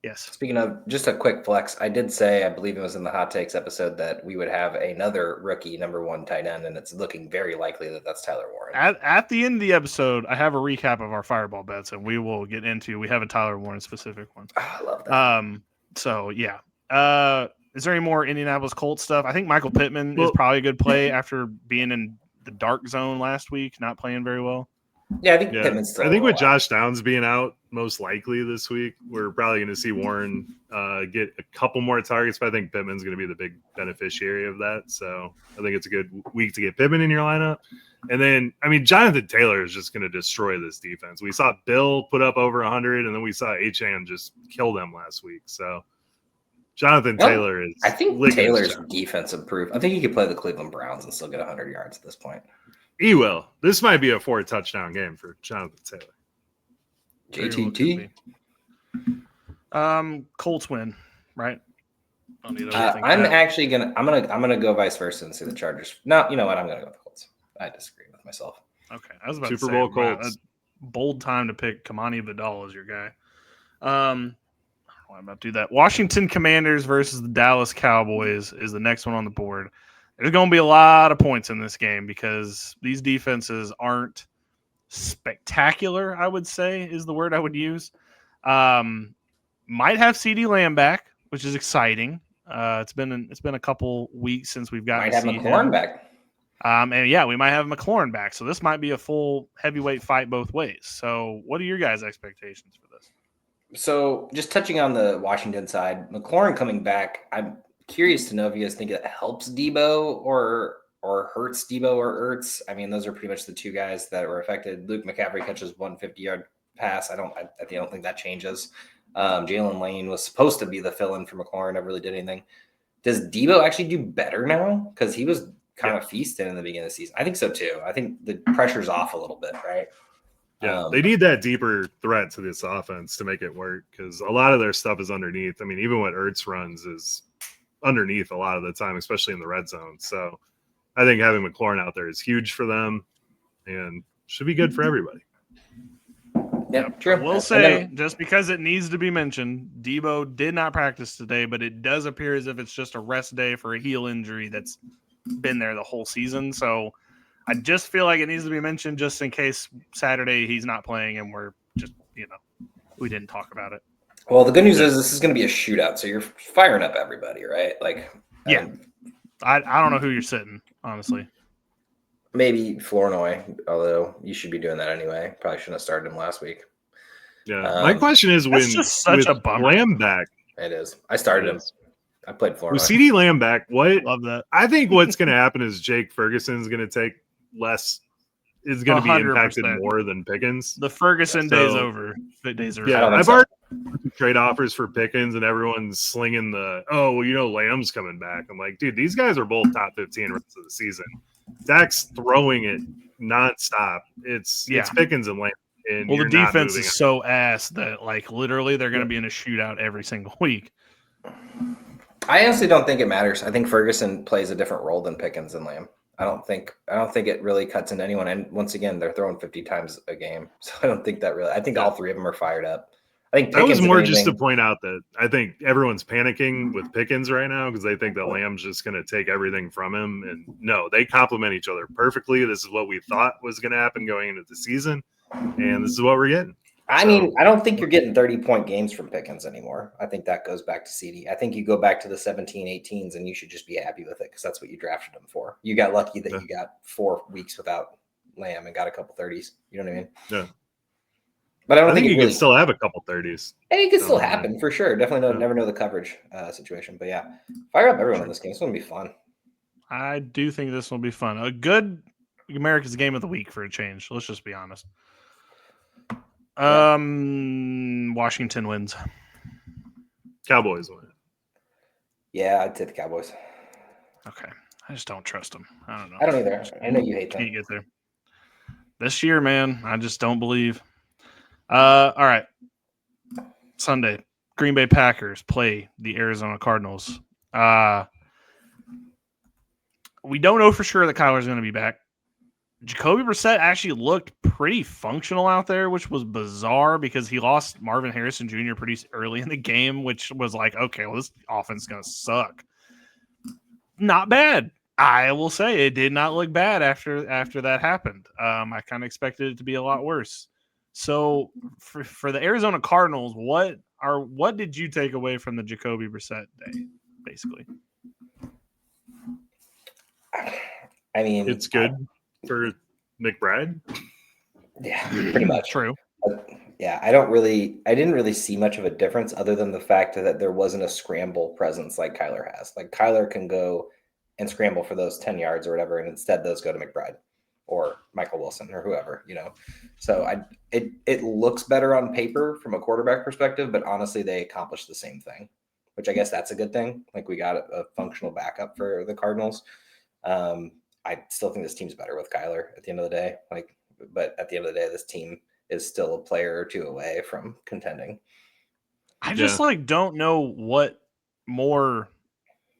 Yes. Speaking of just a quick flex, I did say, I believe it was in the Hot Takes episode, that we would have another rookie number 1 tight end, and it's looking very likely that that's Tyler Warren. At the end of the episode, I have a recap of our Fireball bets, and we will get into. We have a Tyler Warren specific one. Oh, I love that. So yeah. Is there any more Indianapolis Colts stuff? I think Michael Pittman is probably a good play after being in the dark zone last week, not playing very well. Yeah, I think Pittman's still. I think with Josh Downs being out most likely this week, we're probably going to see Warren get a couple more targets, but I think Pittman's going to be the big beneficiary of that. So I think it's a good week to get Pittman in your lineup. And then, I mean, Jonathan Taylor is just going to destroy this defense. We saw Bill put up over 100, and then we saw Achane just kill them last week. So Jonathan Taylor is. I think Taylor's defense improved. I think he could play the Cleveland Browns and still get 100 yards at this point. He will. This might be a 4-touchdown game for Jonathan Taylor. JTT. Colts win, right? I'm actually gonna go vice versa and say the Chargers. No, you know what? I'm gonna go with the Colts. I disagree with myself. Okay, I was about Super to say, Bowl Colts. A bold time to pick Kamani Vidal as your guy. I don't know why I'm about to do that. Washington Commanders versus the Dallas Cowboys is the next one on the board. There's going to be a lot of points in this game because these defenses aren't spectacular, I would say, is the word I would use. Might have CeeDee Lamb back, which is exciting. It's been a couple weeks since we've gotten to see him. Might have McLaurin back. And yeah, we might have McLaurin back. So this might be a full heavyweight fight both ways. So what are your guys' expectations for this? So just touching on the Washington side, McLaurin coming back, I'm curious to know if you guys think it helps Debo or hurts Debo or Ertz. I mean, those are pretty much the two guys that were affected. Luke McCaffrey catches 150-yard pass. I don't think that changes. Jalen Lane was supposed to be the fill-in for McLaurin, never really did anything. Does Debo actually do better now? Because he was kind of feasting in the beginning of the season. I think so too. I think the pressure's off a little bit, right? Yeah, they need that deeper threat to this offense to make it work because a lot of their stuff is underneath. I mean, even what Ertz runs is underneath a lot of the time, especially in the red zone. So I think having McLaurin out there is huge for them and should be good for everybody. Yeah, true. We'll say, just because it needs to be mentioned, Debo did not practice today, but it does appear as if it's just a rest day for a heel injury that's been there the whole season. So I just feel like it needs to be mentioned just in case Saturday he's not playing and we're just, we didn't talk about it. Well, the good news is this is going to be a shootout, so you're firing up everybody, right? Like, yeah, I don't know who you're sitting, honestly. Maybe Flournoy, although you should be doing that anyway. Probably shouldn't have started him last week. Yeah, my question is that's just such a bummer. Lamb back. It is. I started him. I played Flournoy. With CD Lamb back, Love that. I think what's going to happen is Jake Ferguson's going to take less. Is going to be impacted more than Pickens. The Ferguson days over. The days are yeah. I've already trade offers for Pickens, and everyone's slinging Lamb's coming back. I'm like, dude, these guys are both top 15 rest of the season. Dak's throwing it nonstop. It's Pickens and Lamb. And the defense is so ass that like literally they're going to be in a shootout every single week. I honestly don't think it matters. I think Ferguson plays a different role than Pickens and Lamb. I don't think it really cuts into anyone. And once again, they're throwing 50 times a game. So I don't think that really – I think all three of them are fired up. I think Pickens that was more just to point out that I think everyone's panicking with Pickens right now because they think that Lamb's just going to take everything from him. And no, they complement each other perfectly. This is what we thought was going to happen going into the season, and this is what we're getting. I mean, I don't think you're getting 30-point games from Pickens anymore. I think that goes back to CD. I think you go back to the 17, 18s, and you should just be happy with it because that's what you drafted him for. You got lucky that you got 4 weeks without Lamb and got a couple 30s. You know what I mean? Yeah. But I don't think you can still have a couple 30s. And it could still happen for sure. Definitely never know the coverage situation. But yeah, fire up everyone in this game. It's going to be fun. I do think this will be fun. A good America's game of the week for a change. Let's just be honest. Washington wins. Cowboys win. Yeah, I'd take the Cowboys. Okay. I just don't trust them. I don't know. I don't either. I know you hate them. Can't get there. This year, man, I just don't believe. All right. Sunday, Green Bay Packers play the Arizona Cardinals. We don't know for sure that Kyler's going to be back. Jacoby Brissett actually looked pretty functional out there, which was bizarre because he lost Marvin Harrison Jr. pretty early in the game, which was like, okay, well, this offense is going to suck. Not bad. I will say it did not look bad after that happened. I kind of expected it to be a lot worse. So for the Arizona Cardinals, what did you take away from the Jacoby Brissett day, basically? I mean, it's good for McBride. Yeah, pretty much. True. Yeah, I didn't really see much of a difference other than the fact that there wasn't a scramble presence like Kyler has. Like Kyler can go and scramble for those 10 yards or whatever, and instead those go to McBride or Michael Wilson or whoever, So it looks better on paper from a quarterback perspective, but honestly, they accomplished the same thing, which I guess that's a good thing. Like we got a functional backup for the Cardinals. I still think this team's better with Kyler at the end of the day. But at the end of the day, this team is still a player or two away from contending. I just don't know what more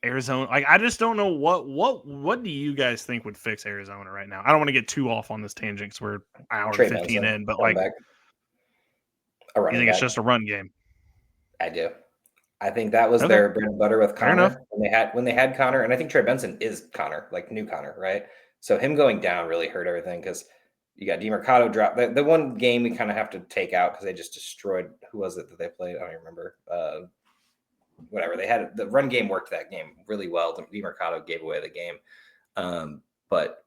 Arizona. I just don't know what do you guys think would fix Arizona right now? I don't want to get too off on this tangent because we're an hour 15 in, but you think it's just a run game? I do. I think that was their bread and butter with Connor when they had Connor, and I think Trey Benson is Connor, like new Connor, right? So him going down really hurt everything because you got DeMarcado drop. The one game we kind of have to take out because they just destroyed. Who was it that they played? I don't even remember. Whatever they had, the run game worked that game really well. DeMarcado gave away the game, but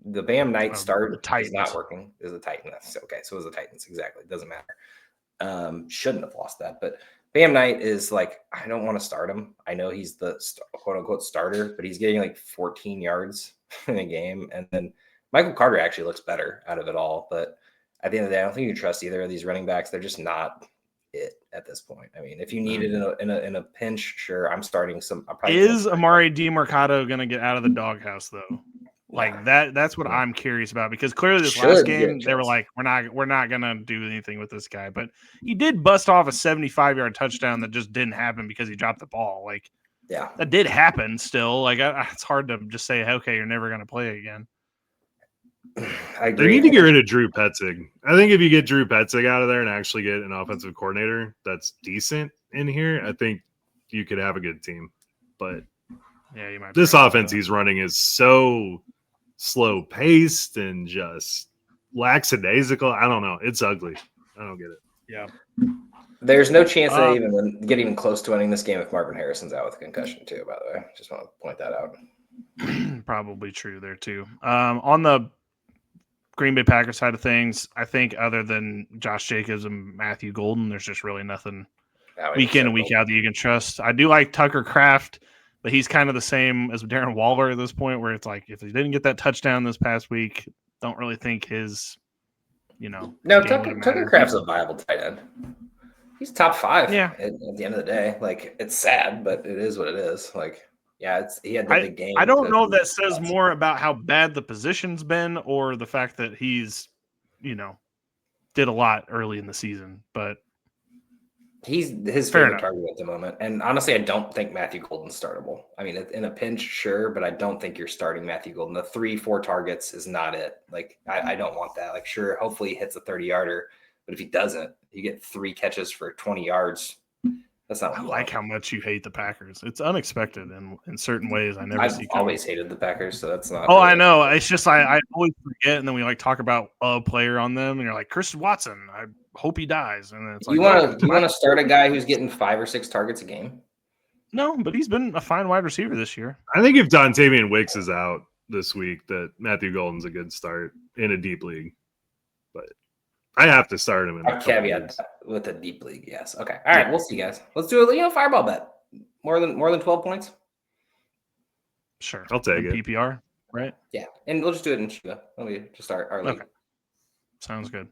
the Bam Knight start is not working. Is the Titans okay? So it was the Titans exactly. It doesn't matter. Shouldn't have lost that, but. Bam Knight is like, I don't want to start him. I know he's the quote unquote starter, but he's getting like 14 yards in a game. And then Michael Carter actually looks better out of it all. But at the end of the day, I don't think you trust either of these running backs. They're just not it at this point. I mean, if you need it in a pinch, sure, I'm starting some. Is Amari DeMarcado going to get out of the doghouse though? Like that's what I'm curious about because clearly this last game they were like, we're not gonna do anything with this guy, but he did bust off a 75-yard touchdown that just didn't happen because he dropped the ball. Like, that did happen still. Like, it's hard to just say, okay, you're never gonna play again. They need to get rid of Drew Petzig. I think if you get Drew Petzig out of there and actually get an offensive coordinator that's decent in here, I think you could have a good team. But Yeah, you might. This offense he's running is so slow paced and just lackadaisical. I don't know. It's ugly. I don't get it. Yeah. There's no chance they even get even close to winning this game if Marvin Harrison's out with a concussion too, by the way. Just want to point that out. Probably true there too. On the Green Bay Packers side of things, I think other than Josh Jacobs and Matthew Golden, there's just really nothing week in and week out that you can trust. I do like Tucker Kraft, but he's kind of the same as Darren Waller at this point, where it's like if he didn't get that touchdown this past week, don't really think his, No, Tucker Kraft's a viable tight end. He's top 5. Yeah. At the end of the day, like it's sad, but it is what it is. Like, yeah, he had the big game. I don't know if that says more about how bad the position's been or the fact that he's, did a lot early in the season, but he's his favorite target at the moment. And honestly, I don't think Matthew Golden's startable. I mean, in a pinch, sure, but I don't think you're starting Matthew Golden. The 3-4 targets is not it. Like, I don't want that. Like, sure, hopefully he hits a 30-yarder, but if he doesn't, you get 3 catches for 20 yards. That's not what I like how much you hate the Packers. It's unexpected in certain ways. I've always hated the Packers, so that's not. Oh, really I know. It's just I always forget, and then we talk about a player on them, and you're like, Chris Watson. I hope he dies, and it's like, you want to start a guy who's getting 5 or 6 targets a game? No, but he's been a fine wide receiver this year. I think if Dontavian Wicks is out this week, that Matthew Golden's a good start in a deep league, but I have to start him in a caveat with a deep league. Yes. Okay. All right. We'll see, guys. Let's do a fireball bet. More than 12 points. Sure. I'll take it. PPR, right? Yeah, and we'll just do it in Shiva. Let me just start our league. Okay. Sounds good.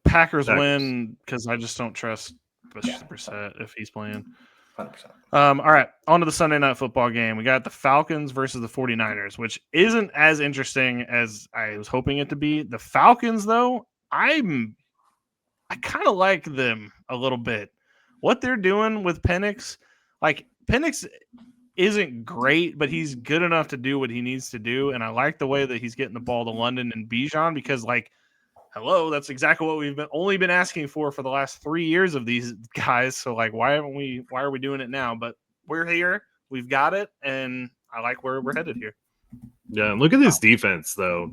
Packers win because I just don't trust Brissett if he's playing. 100%. All right, on to the Sunday night football game. We got the Falcons versus the 49ers, which isn't as interesting as I was hoping it to be. The Falcons, though, I kind of like them a little bit. What they're doing with Penix, like Penix isn't great, but he's good enough to do what he needs to do, and I like the way that he's getting the ball to London and Bijan because, hello, that's exactly what we've only been asking for the last 3 years of these guys. So why are we doing it now? But we're here, we've got it, and I like where we're headed here. Yeah, and look at this defense though.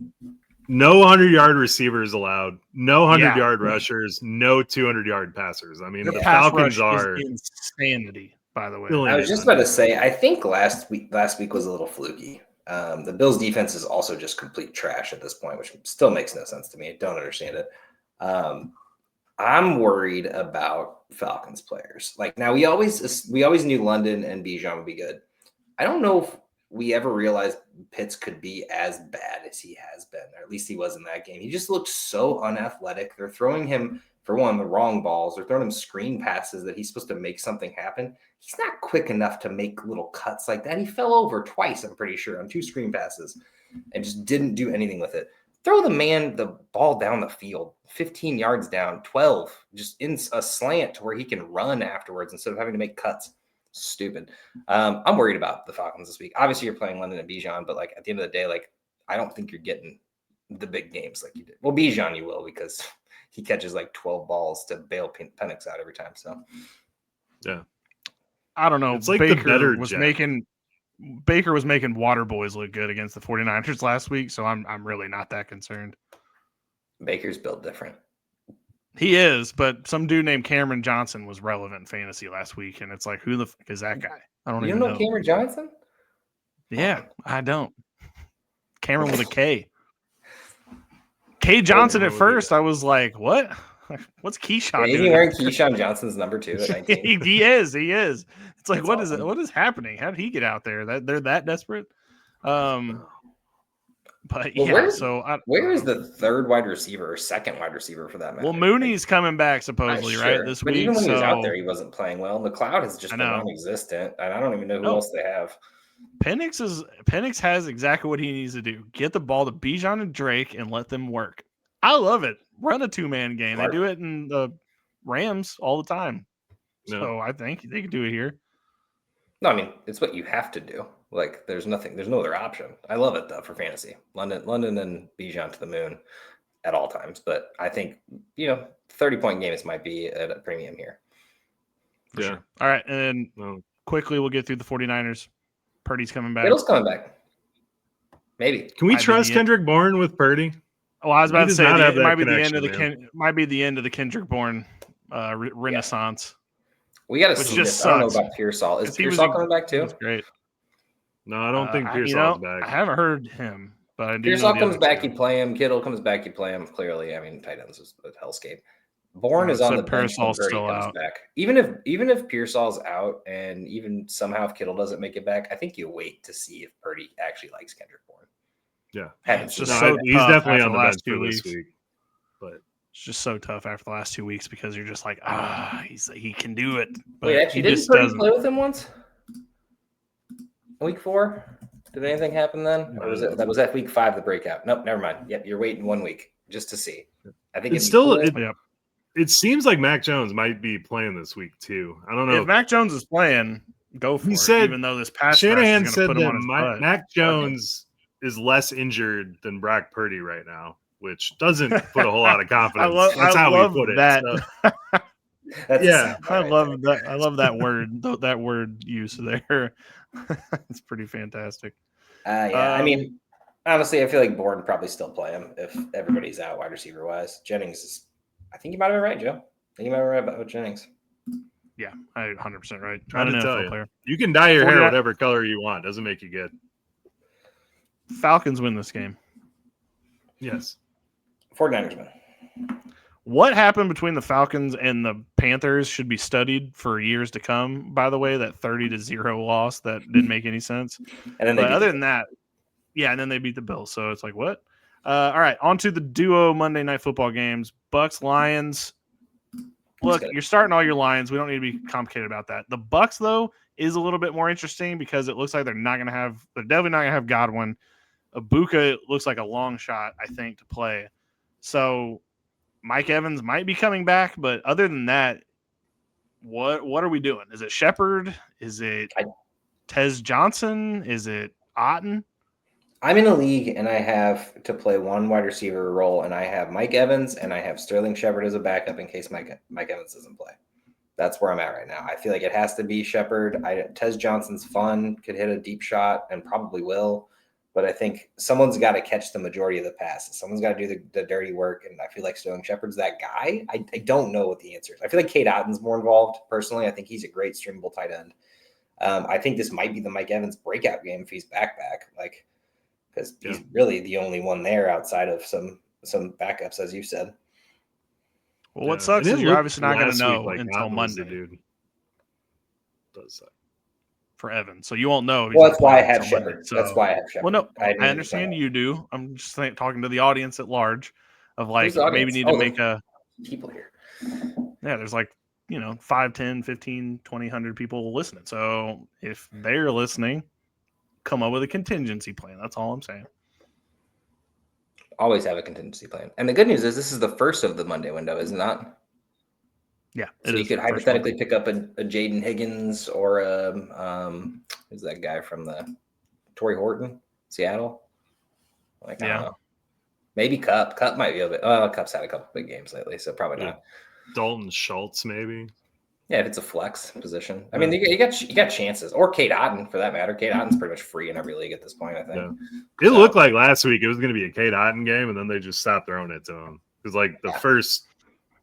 No 100-yard receivers allowed, no 100-yard rushers, no 200-yard passers. I mean, the Falcons are insanity. By the way, I was just about to say, I think last week was a little fluky. The Bills' defense is also just complete trash at this point, which still makes no sense to me. I don't understand it. I'm worried about Falcons players. Now we always knew London and Bijan would be good. I don't know if we ever realized Pitts could be as bad as he has been, or at least he was in that game. He just looked so unathletic. They're throwing him, for one, the wrong balls. They're throwing him screen passes that he's supposed to make something happen. He's not quick enough to make little cuts like that. He fell over twice, I'm pretty sure, on 2 screen passes and just didn't do anything with it. Throw the ball down the field, 15 yards down, 12, just in a slant to where he can run afterwards instead of having to make cuts. Stupid. I'm worried about the Falcons this week. Obviously, you're playing London and Bijan, but at the end of the day, I don't think you're getting the big games like you did. Well, Bijan you will because he catches 12 balls to bail Penix out every time. So, yeah. I don't know. It's Baker was making water boys look good against the 49ers last week, so I'm really not that concerned. Baker's built different. He is, but some dude named Cameron Johnson was relevant in fantasy last week, and it's who the fuck is that guy? I don't even know. You don't know Cameron Johnson? Yeah, I don't. Cameron with a K. K Johnson at first, I was like, what? What's Keyshawn doing? Is he wearing Keyshawn Johnson's number 2 at 19? He is. It's like, what awesome. What is happening? How did he get out there? They're that desperate? But where is the third wide receiver or second wide receiver for that matter? Well, Mooney's coming back supposedly, right? This week. Even when he was out there, he wasn't playing well. McLeod has just been non-existent, and I don't even know who else they have. Penix has exactly what he needs to do: get the ball to Bijan and Drake and let them work. I love it. Run a 2-man game. Smart. They do it in the Rams all the time. No. So I think they can do it here. No, I mean, it's what you have to do. There's no other option. I love it though for fantasy. London and Bijan to the moon at all times. But I think 30-point games might be at a premium here. For sure. All right, and then quickly we'll get through the 49ers. Purdy's coming back. Kittle's coming back. Maybe. Can we trust Kendrick Bourne with Purdy? Oh, I was about to say it might be the end of might be the end of the Kendrick Bourne renaissance. We got to see this. I don't know about Pearsall. Is Pearsall coming back too? That's great. No, I don't think Pearsall's back. I haven't heard him, but I do. Pearsall comes back, you play him. Kittle comes back, you play him. Clearly, I mean, tight ends is a hellscape. Bourne is on the bench. Pearsall's still out. Back. Even if Pearsall's out, and even somehow if Kittle doesn't make it back, I think you wait to see if Purdy actually likes Kendrick Bourne. Yeah, it's just he's definitely on the bench for this week. But it's just so tough after the last 2 weeks because you're just like, he can do it. But wait, actually, didn't Purdy play with him once? Week 4? Did anything happen then? Or was that was week 5 the breakout? Nope, never mind. Yep, you're waiting 1 week just to see. I think it's still it seems like Mac Jones might be playing this week too. I don't know if Mac Jones is playing. Go for it. Said, even though this pass Shanahan said that Mac Jones is less injured than Brock Purdy right now, which doesn't put a whole lot of confidence. That's how we put it. So. I love that. I love that word. That word use there. It's pretty fantastic. I mean, honestly, I feel like Bourne probably still play him if everybody's out wide receiver wise. Jennings is. I think you might have been right, Joe. I think you might have been right about Jennings. Yeah, I 100% right. Trying to tell you. You can dye your hair whatever color you want. Doesn't make you good. Falcons win this game. Yes. 49ers win. What happened between the Falcons and the Panthers should be studied for years to come, by the way, that 30-0 loss that didn't make any sense. And then other than that, and then they beat the Bills. So it's like, what? All right, on to the duo Monday Night Football games. Bucks, Lions. Look, you're starting all your Lions. We don't need to be complicated about that. The Bucks, though, is a little bit more interesting because it looks like they're definitely not going to have Godwin. Ibuka looks like a long shot, I think, to play. So Mike Evans might be coming back, but other than that, what are we doing? Is it Shepard? Is it Tez Johnson? Is it Otten? I'm in a league, and I have to play one wide receiver role, and I have Mike Evans, and I have Sterling Shepard as a backup in case Mike Evans doesn't play. That's where I'm at right now. I feel like it has to be Shepard. Tez Johnson's fun, could hit a deep shot, and probably will. But I think someone's got to catch the majority of the passes. Someone's got to do the dirty work, and I feel like Sterling Shepard's that guy. I don't know what the answer is. I feel like Cade Otton's more involved, personally. I think he's a great streamable tight end. I think this might be the Mike Evans breakout game if he's back. Because he's really the only one there outside of some backups, as you said. Well, what sucks is you're obviously not going to know until Monday. Dude. Does suck. For Evan. So you won't know. Well, that's why I have Shepard. That's why I have Shepard. Well, no, I understand you do. I'm just talking to the audience at large of like maybe need to make a people here. Yeah, there's 5, 10, 15, 20, 100 people listening. So if they're listening, come up with a contingency plan. That's all I'm saying. Always have a contingency plan. And the good news is this is the first of the Monday window, is it not? Yeah. So you could hypothetically pick up a Jaden Higgins or who's that guy from the Torrey Horton, Seattle? I don't know. Maybe Cup. Cup might be a bit. Cup's had a couple big games lately, so probably not. Dalton Schultz, maybe. Yeah, if it's a flex position. I mean, you got chances. Or Cade Otten, for that matter. Cade Otten's pretty much free in every league at this point, I think. Yeah. It looked like last week it was going to be a Cade Otten game, and then they just stopped throwing it to him. It was the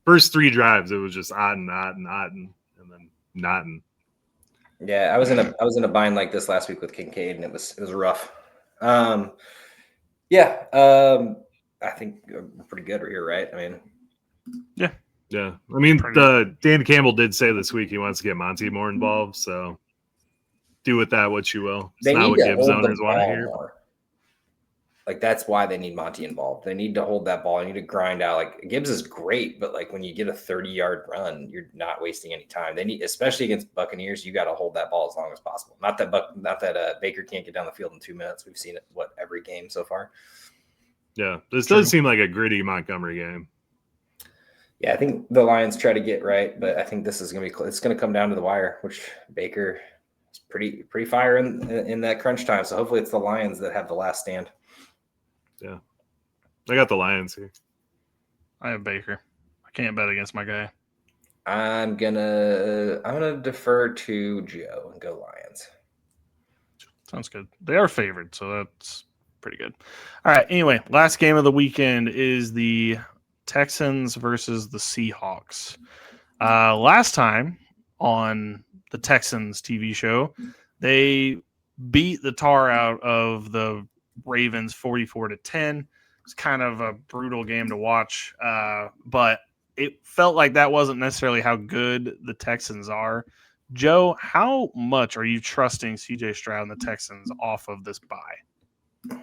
first 3 drives, it was just Otten, and then Notten. Yeah, I was in a bind like this last week with Kincaid, and it was rough. I think we're pretty good here, right? I mean, yeah. I mean, Dan Campbell did say this week he wants to get Monty more involved, so do with that what you will. It's not what Gibbs owners want to hear. More. That's why they need Monty involved. They need to hold that ball. You need to grind out. Gibbs is great, but when you get a 30-yard run, you're not wasting any time. They need, especially against Buccaneers, you got to hold that ball as long as possible. Not that Baker can't get down the field in 2 minutes. We've seen it every game so far. Yeah, this does seem like a gritty Montgomery game. Yeah, I think the Lions try to get right, but I think this is going to be it's going to come down to the wire, which Baker is pretty fire in that crunch time. So hopefully it's the Lions that have the last stand. Yeah. I got the Lions here. I have Baker. I can't bet against my guy. I'm gonna defer to Joe and go Lions. Sounds good. They are favored, so that's pretty good. All right. Anyway, last game of the weekend is the Texans versus the Seahawks. Last time on the Texans TV show, they beat the tar out of the Ravens 44-10. It's kind of a brutal game to watch, but it felt like that wasn't necessarily how good the Texans are. Joe, how much are you trusting CJ Stroud and the Texans off of this bye?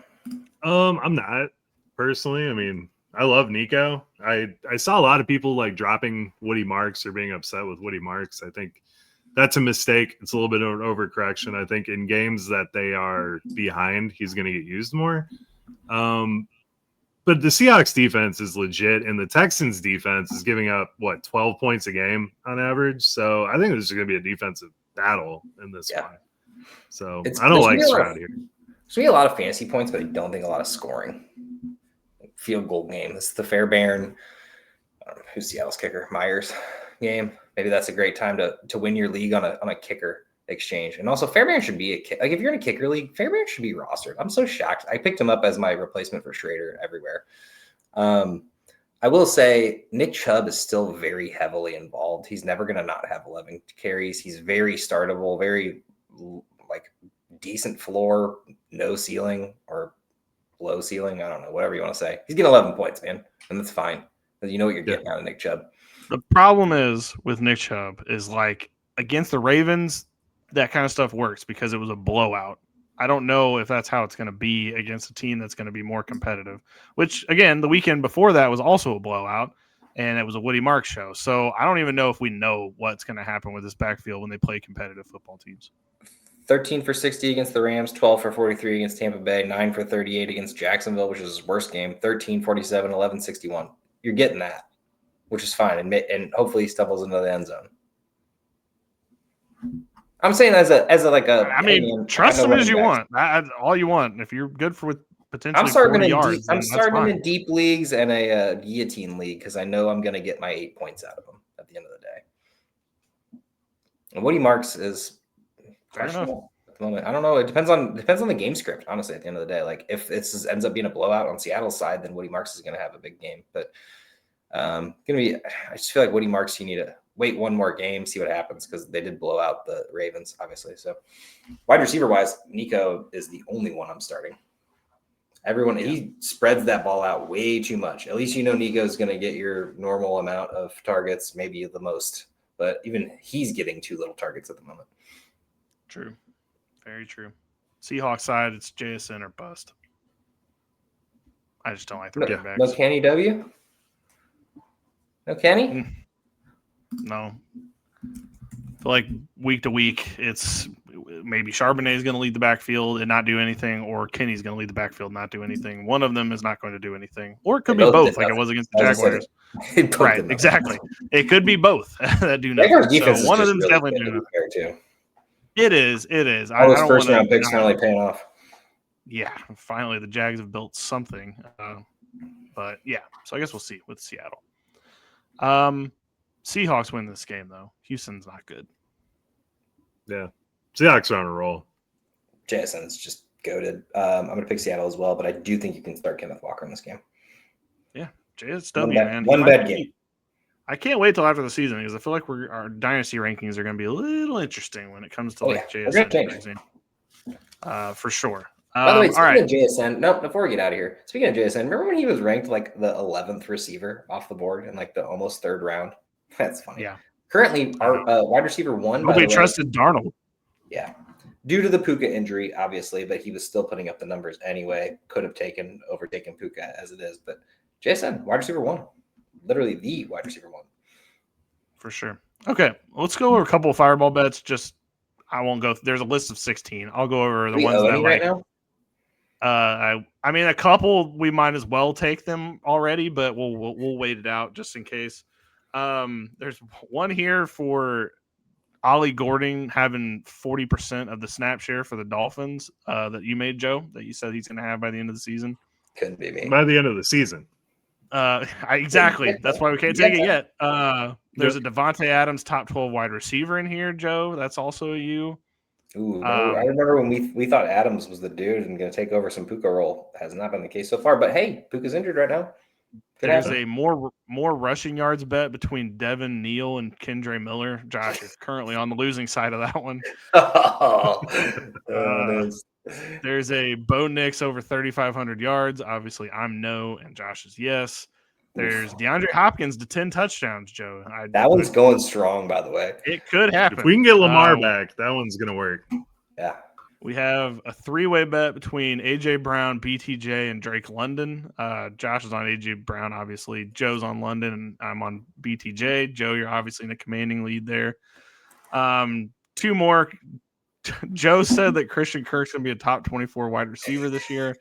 I'm not personally. I mean, I love Nico. I saw a lot of people like dropping Woody Marks or being upset with Woody Marks. I think that's a mistake. It's a little bit of an overcorrection. I think in games that they are behind, he's going to get used more. But the Seahawks defense is legit, and the Texans defense is giving up, 12 points a game on average. So I think there's going to be a defensive battle in this one. So I don't like Stroud here. There's going to be a lot of fantasy points, but I don't think a lot of scoring. Field goal game. This is the Fairbairn. Who's Seattle's kicker? Myers game. Maybe that's a great time to win your league on a kicker exchange. And also, Fairbairn should be if you're in a kicker league, Fairbairn should be rostered. I'm so shocked. I picked him up as my replacement for Schrader everywhere. I will say Nick Chubb is still very heavily involved. He's never going to not have 11 carries. He's very startable, very decent floor, no ceiling or low ceiling. I don't know, whatever you want to say. He's getting 11 points, man, and that's fine. You know what you're getting out of Nick Chubb. The problem is with Nick Chubb is against the Ravens, that kind of stuff works because it was a blowout. I don't know if that's how it's going to be against a team that's going to be more competitive, which, again, the weekend before that was also a blowout, and it was a Woody Marks show. So I don't even know if we know what's going to happen with this backfield when they play competitive football teams. 13 for 60 against the Rams, 12 for 43 against Tampa Bay, 9 for 38 against Jacksonville, which is his worst game, 13, 47, 11, 61. You're getting that, which is fine, and hopefully he stumbles into the end zone. I'm saying as a trust him as you want. All you want. If you're good for with potentially I'm starting 40 yards, I'm starting him in deep leagues and a guillotine league because I know I'm going to get my 8 points out of him at the end of the day. And Woody Marks is questionable at the moment. I don't know. It depends on the game script, honestly, at the end of the day. Like if this ends up being a blowout on Seattle's side, then Woody Marks is going to have a big game. But I just feel like Woody Marks, you need to wait one more game, see what happens, because they did blow out the Ravens, obviously. So wide receiver wise, Nico is the only one I'm starting. Everyone, he spreads that ball out way too much. At least you know Nico's going to get your normal amount of targets, maybe the most. But even he's getting too little targets at the moment. True. Very true. Seahawks side, it's JSN or bust. I just don't like the running backs. No Kenny W? No Kenny? No. I feel like week to week, it's maybe Charbonnet is going to lead the backfield and not do anything, or Kenny's going to lead the backfield and not do anything. One of them is not going to do anything. Or it could be both, like it was against the Jaguars. Right, exactly. It could be both that do nothing. So one of them is definitely doing nothing. It is. All those first-round picks finally paying off. Yeah, finally the Jags have built something. But, yeah, so I guess we'll see with Seattle. Seahawks win this game, though. Houston's not good. Yeah. Seahawks are on a roll. JSN's just goated. I'm going to pick Seattle as well, but I do think you can start Kenneth Walker in this game. Yeah, JSW, man. One bad game. I can't wait till after the season because I feel like our dynasty rankings are going to be a little interesting when it comes to JSN. For sure. By the way, speaking of JSN, before we get out of here, speaking of JSN, remember when he was ranked like the 11th receiver off the board in like the almost third round? That's funny. Yeah. Currently, our wide receiver 1. Nobody trusted Darnold. Yeah. Due to the Puka injury, obviously, but he was still putting up the numbers anyway. Could have overtaken Puka as it is. But JSN, wide receiver 1. Literally the wide receiver 1. For sure. Okay. Let's go over a couple of fireball bets. I won't go. There's a list of 16. I'll go over the ones that right now. I mean, a couple we might as well take them already, but we'll wait it out just in case. There's one here for Ollie Gordon having 40% of the snap share for the Dolphins that you made, Joe, that you said he's going to have by the end of the season. Couldn't be me. By the end of the season. Exactly. That's why we can't take it yet. There's a Devontae Adams top 12 wide receiver in here, Joe. That's also you. Ooh, I remember when we thought Adams was the dude and going to take over some Puka role. Has not been the case so far. But hey, Puka's injured right now. There's a more rushing yards bet between Devin Neal and Kendre Miller. Josh, you're currently on the losing side of that one. There's a Bo Nix over 3,500 yards. Obviously, I'm no, and Josh is yes. There's DeAndre Hopkins to 10 touchdowns, Joe. That one's going strong, by the way. It could happen. If we can get Lamar back, that one's going to work. Yeah. We have a 3-way bet between A.J. Brown, BTJ, and Drake London. Josh is on A.J. Brown, obviously. Joe's on London, and I'm on BTJ. Joe, you're obviously in a commanding lead there. 2 more. Joe said that Christian Kirk's going to be a top 24 wide receiver this year.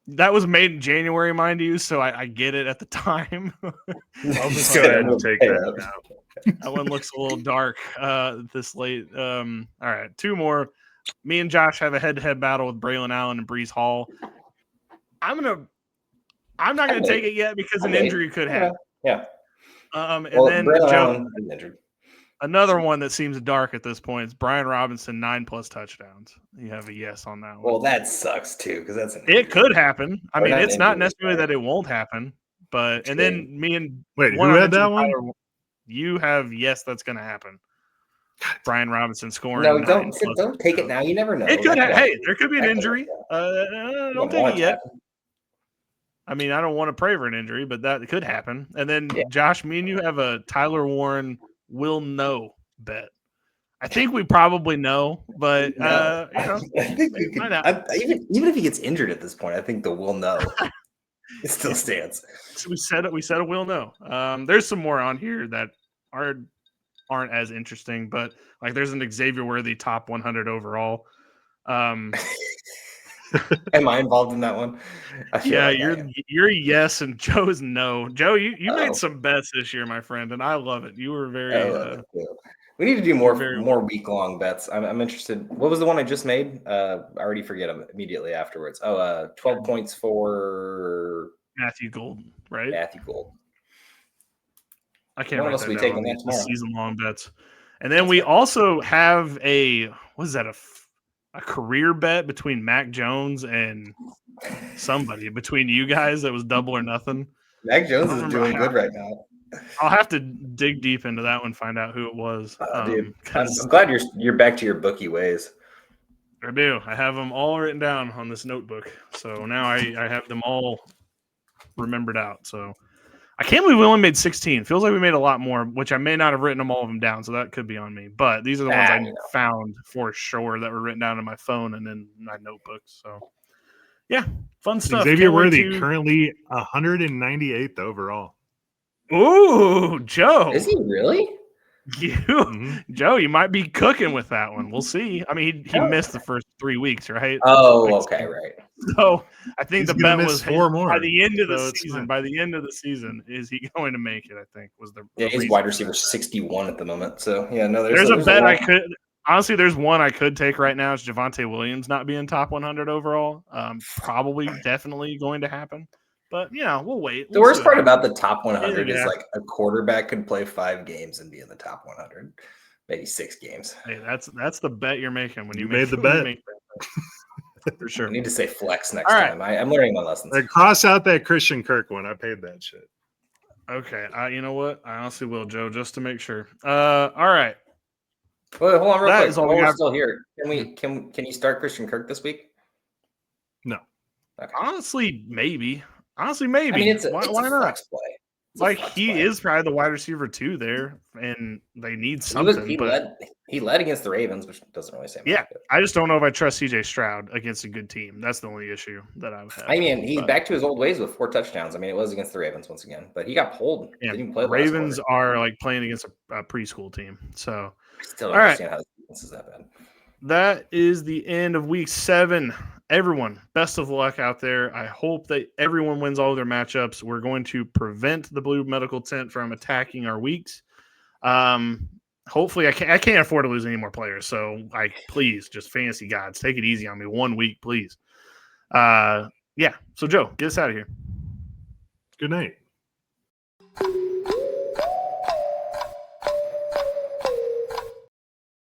That was made in January, mind you, so I get it at the time. I'll just go ahead and take that now. That one looks a little dark this late. All right, 2 more. Me and Josh have a head-to-head battle with Braylon Allen and Breece Hall. I'm not gonna take it yet because an injury could happen. Yeah. And then Braylon Joe, Allen is injured. Another one that seems dark at this point is Brian Robinson 9+ touchdowns. You have a yes on that one. Well, that sucks too because that's it could happen. I mean, it's not necessarily that it won't happen, but and then me and who had that one? You have yes, that's going to happen. Brian Robinson scoring. No, don't take it now. You never know. It could. Hey, there could be an injury. Don't take it yet. I mean, I don't want to pray for an injury, but that could happen. And then Josh, me and you have a Tyler Warren will know bet. I think we probably know, but I think we could, even if he gets injured at this point, I think the will know it still stands. So we said a will know. There's some more on here that aren't as interesting, but like there's an Xavier Worthy top 100 overall. Am I involved in that one? Yeah, you're yes and Joe's no. Joe, you made some bets this year, my friend, and I love it. You were very. We need to do more week-long bets. I'm interested. What was the one I just made? I already forget them immediately afterwards. 12 points for Matthew Golden, right? Matthew Golden. I can't remember. What else we taking that tomorrow? Season-long bets, and then we also have a career bet between Mac Jones and somebody between you guys that was double or nothing. Mac Jones is doing good right now. I'll have to dig deep into that one, find out who it was. Dude, I'm glad you're back to your bookie ways. I do. I have them all written down on this notebook. So now I have them all remembered out. So I can't believe we only made 16. Feels like we made a lot more, which I may not have written all of them down. So that could be on me. But these are the ones I found for sure that were written down in my phone and in my notebooks. So yeah, fun stuff. Xavier Worthy currently 198th overall. Ooh, Joe. Is he really? Joe, you might be cooking with that one. We'll see. I mean, he missed the first 3 weeks, right? Oh, okay, right. So I think the bet was 4 more by the end of the season. By the end of the season, is he going to make it? I think was the he's wide receiver 61 at the moment. So yeah, no, there's a bet I could. Honestly, there's one I could take right now. It's Javonte Williams not being top 100 overall. Probably, definitely going to happen. But yeah, we'll wait. The worst part about the top 100 is like a quarterback could play 5 games and be in the top 100, maybe 6 games. Hey, that's the bet you're making when you made the bet. For sure. I need to say flex next time. I'm learning my lessons. Cross out that Christian Kirk one. I paid that shit. Okay, you know what? I honestly will, Joe, just to make sure. All right. Well, hold on real quick. While we're still here, can you start Christian Kirk this week? No. Okay. Honestly, maybe. I mean, it's why a not? flex play. Like he is probably the wide receiver 2 there, and they need something. He led against the Ravens, which doesn't really say much. Yeah, I just don't know if I trust CJ Stroud against a good team. That's the only issue that I've had. I mean, he's back to his old ways with 4 touchdowns. I mean, it was against the Ravens once again, but he got pulled. Yeah, Ravens are like playing against a preschool team. So I still don't understand how this is that bad. That is the end of week 7. Everyone, best of luck out there. I hope that everyone wins all of their matchups. We're going to prevent the Blue Medical Tent from attacking our weeks. Hopefully, I can't afford to lose any more players. So, please, just fantasy gods, take it easy on me 1 week, please. Yeah. So, Joe, get us out of here. Good night.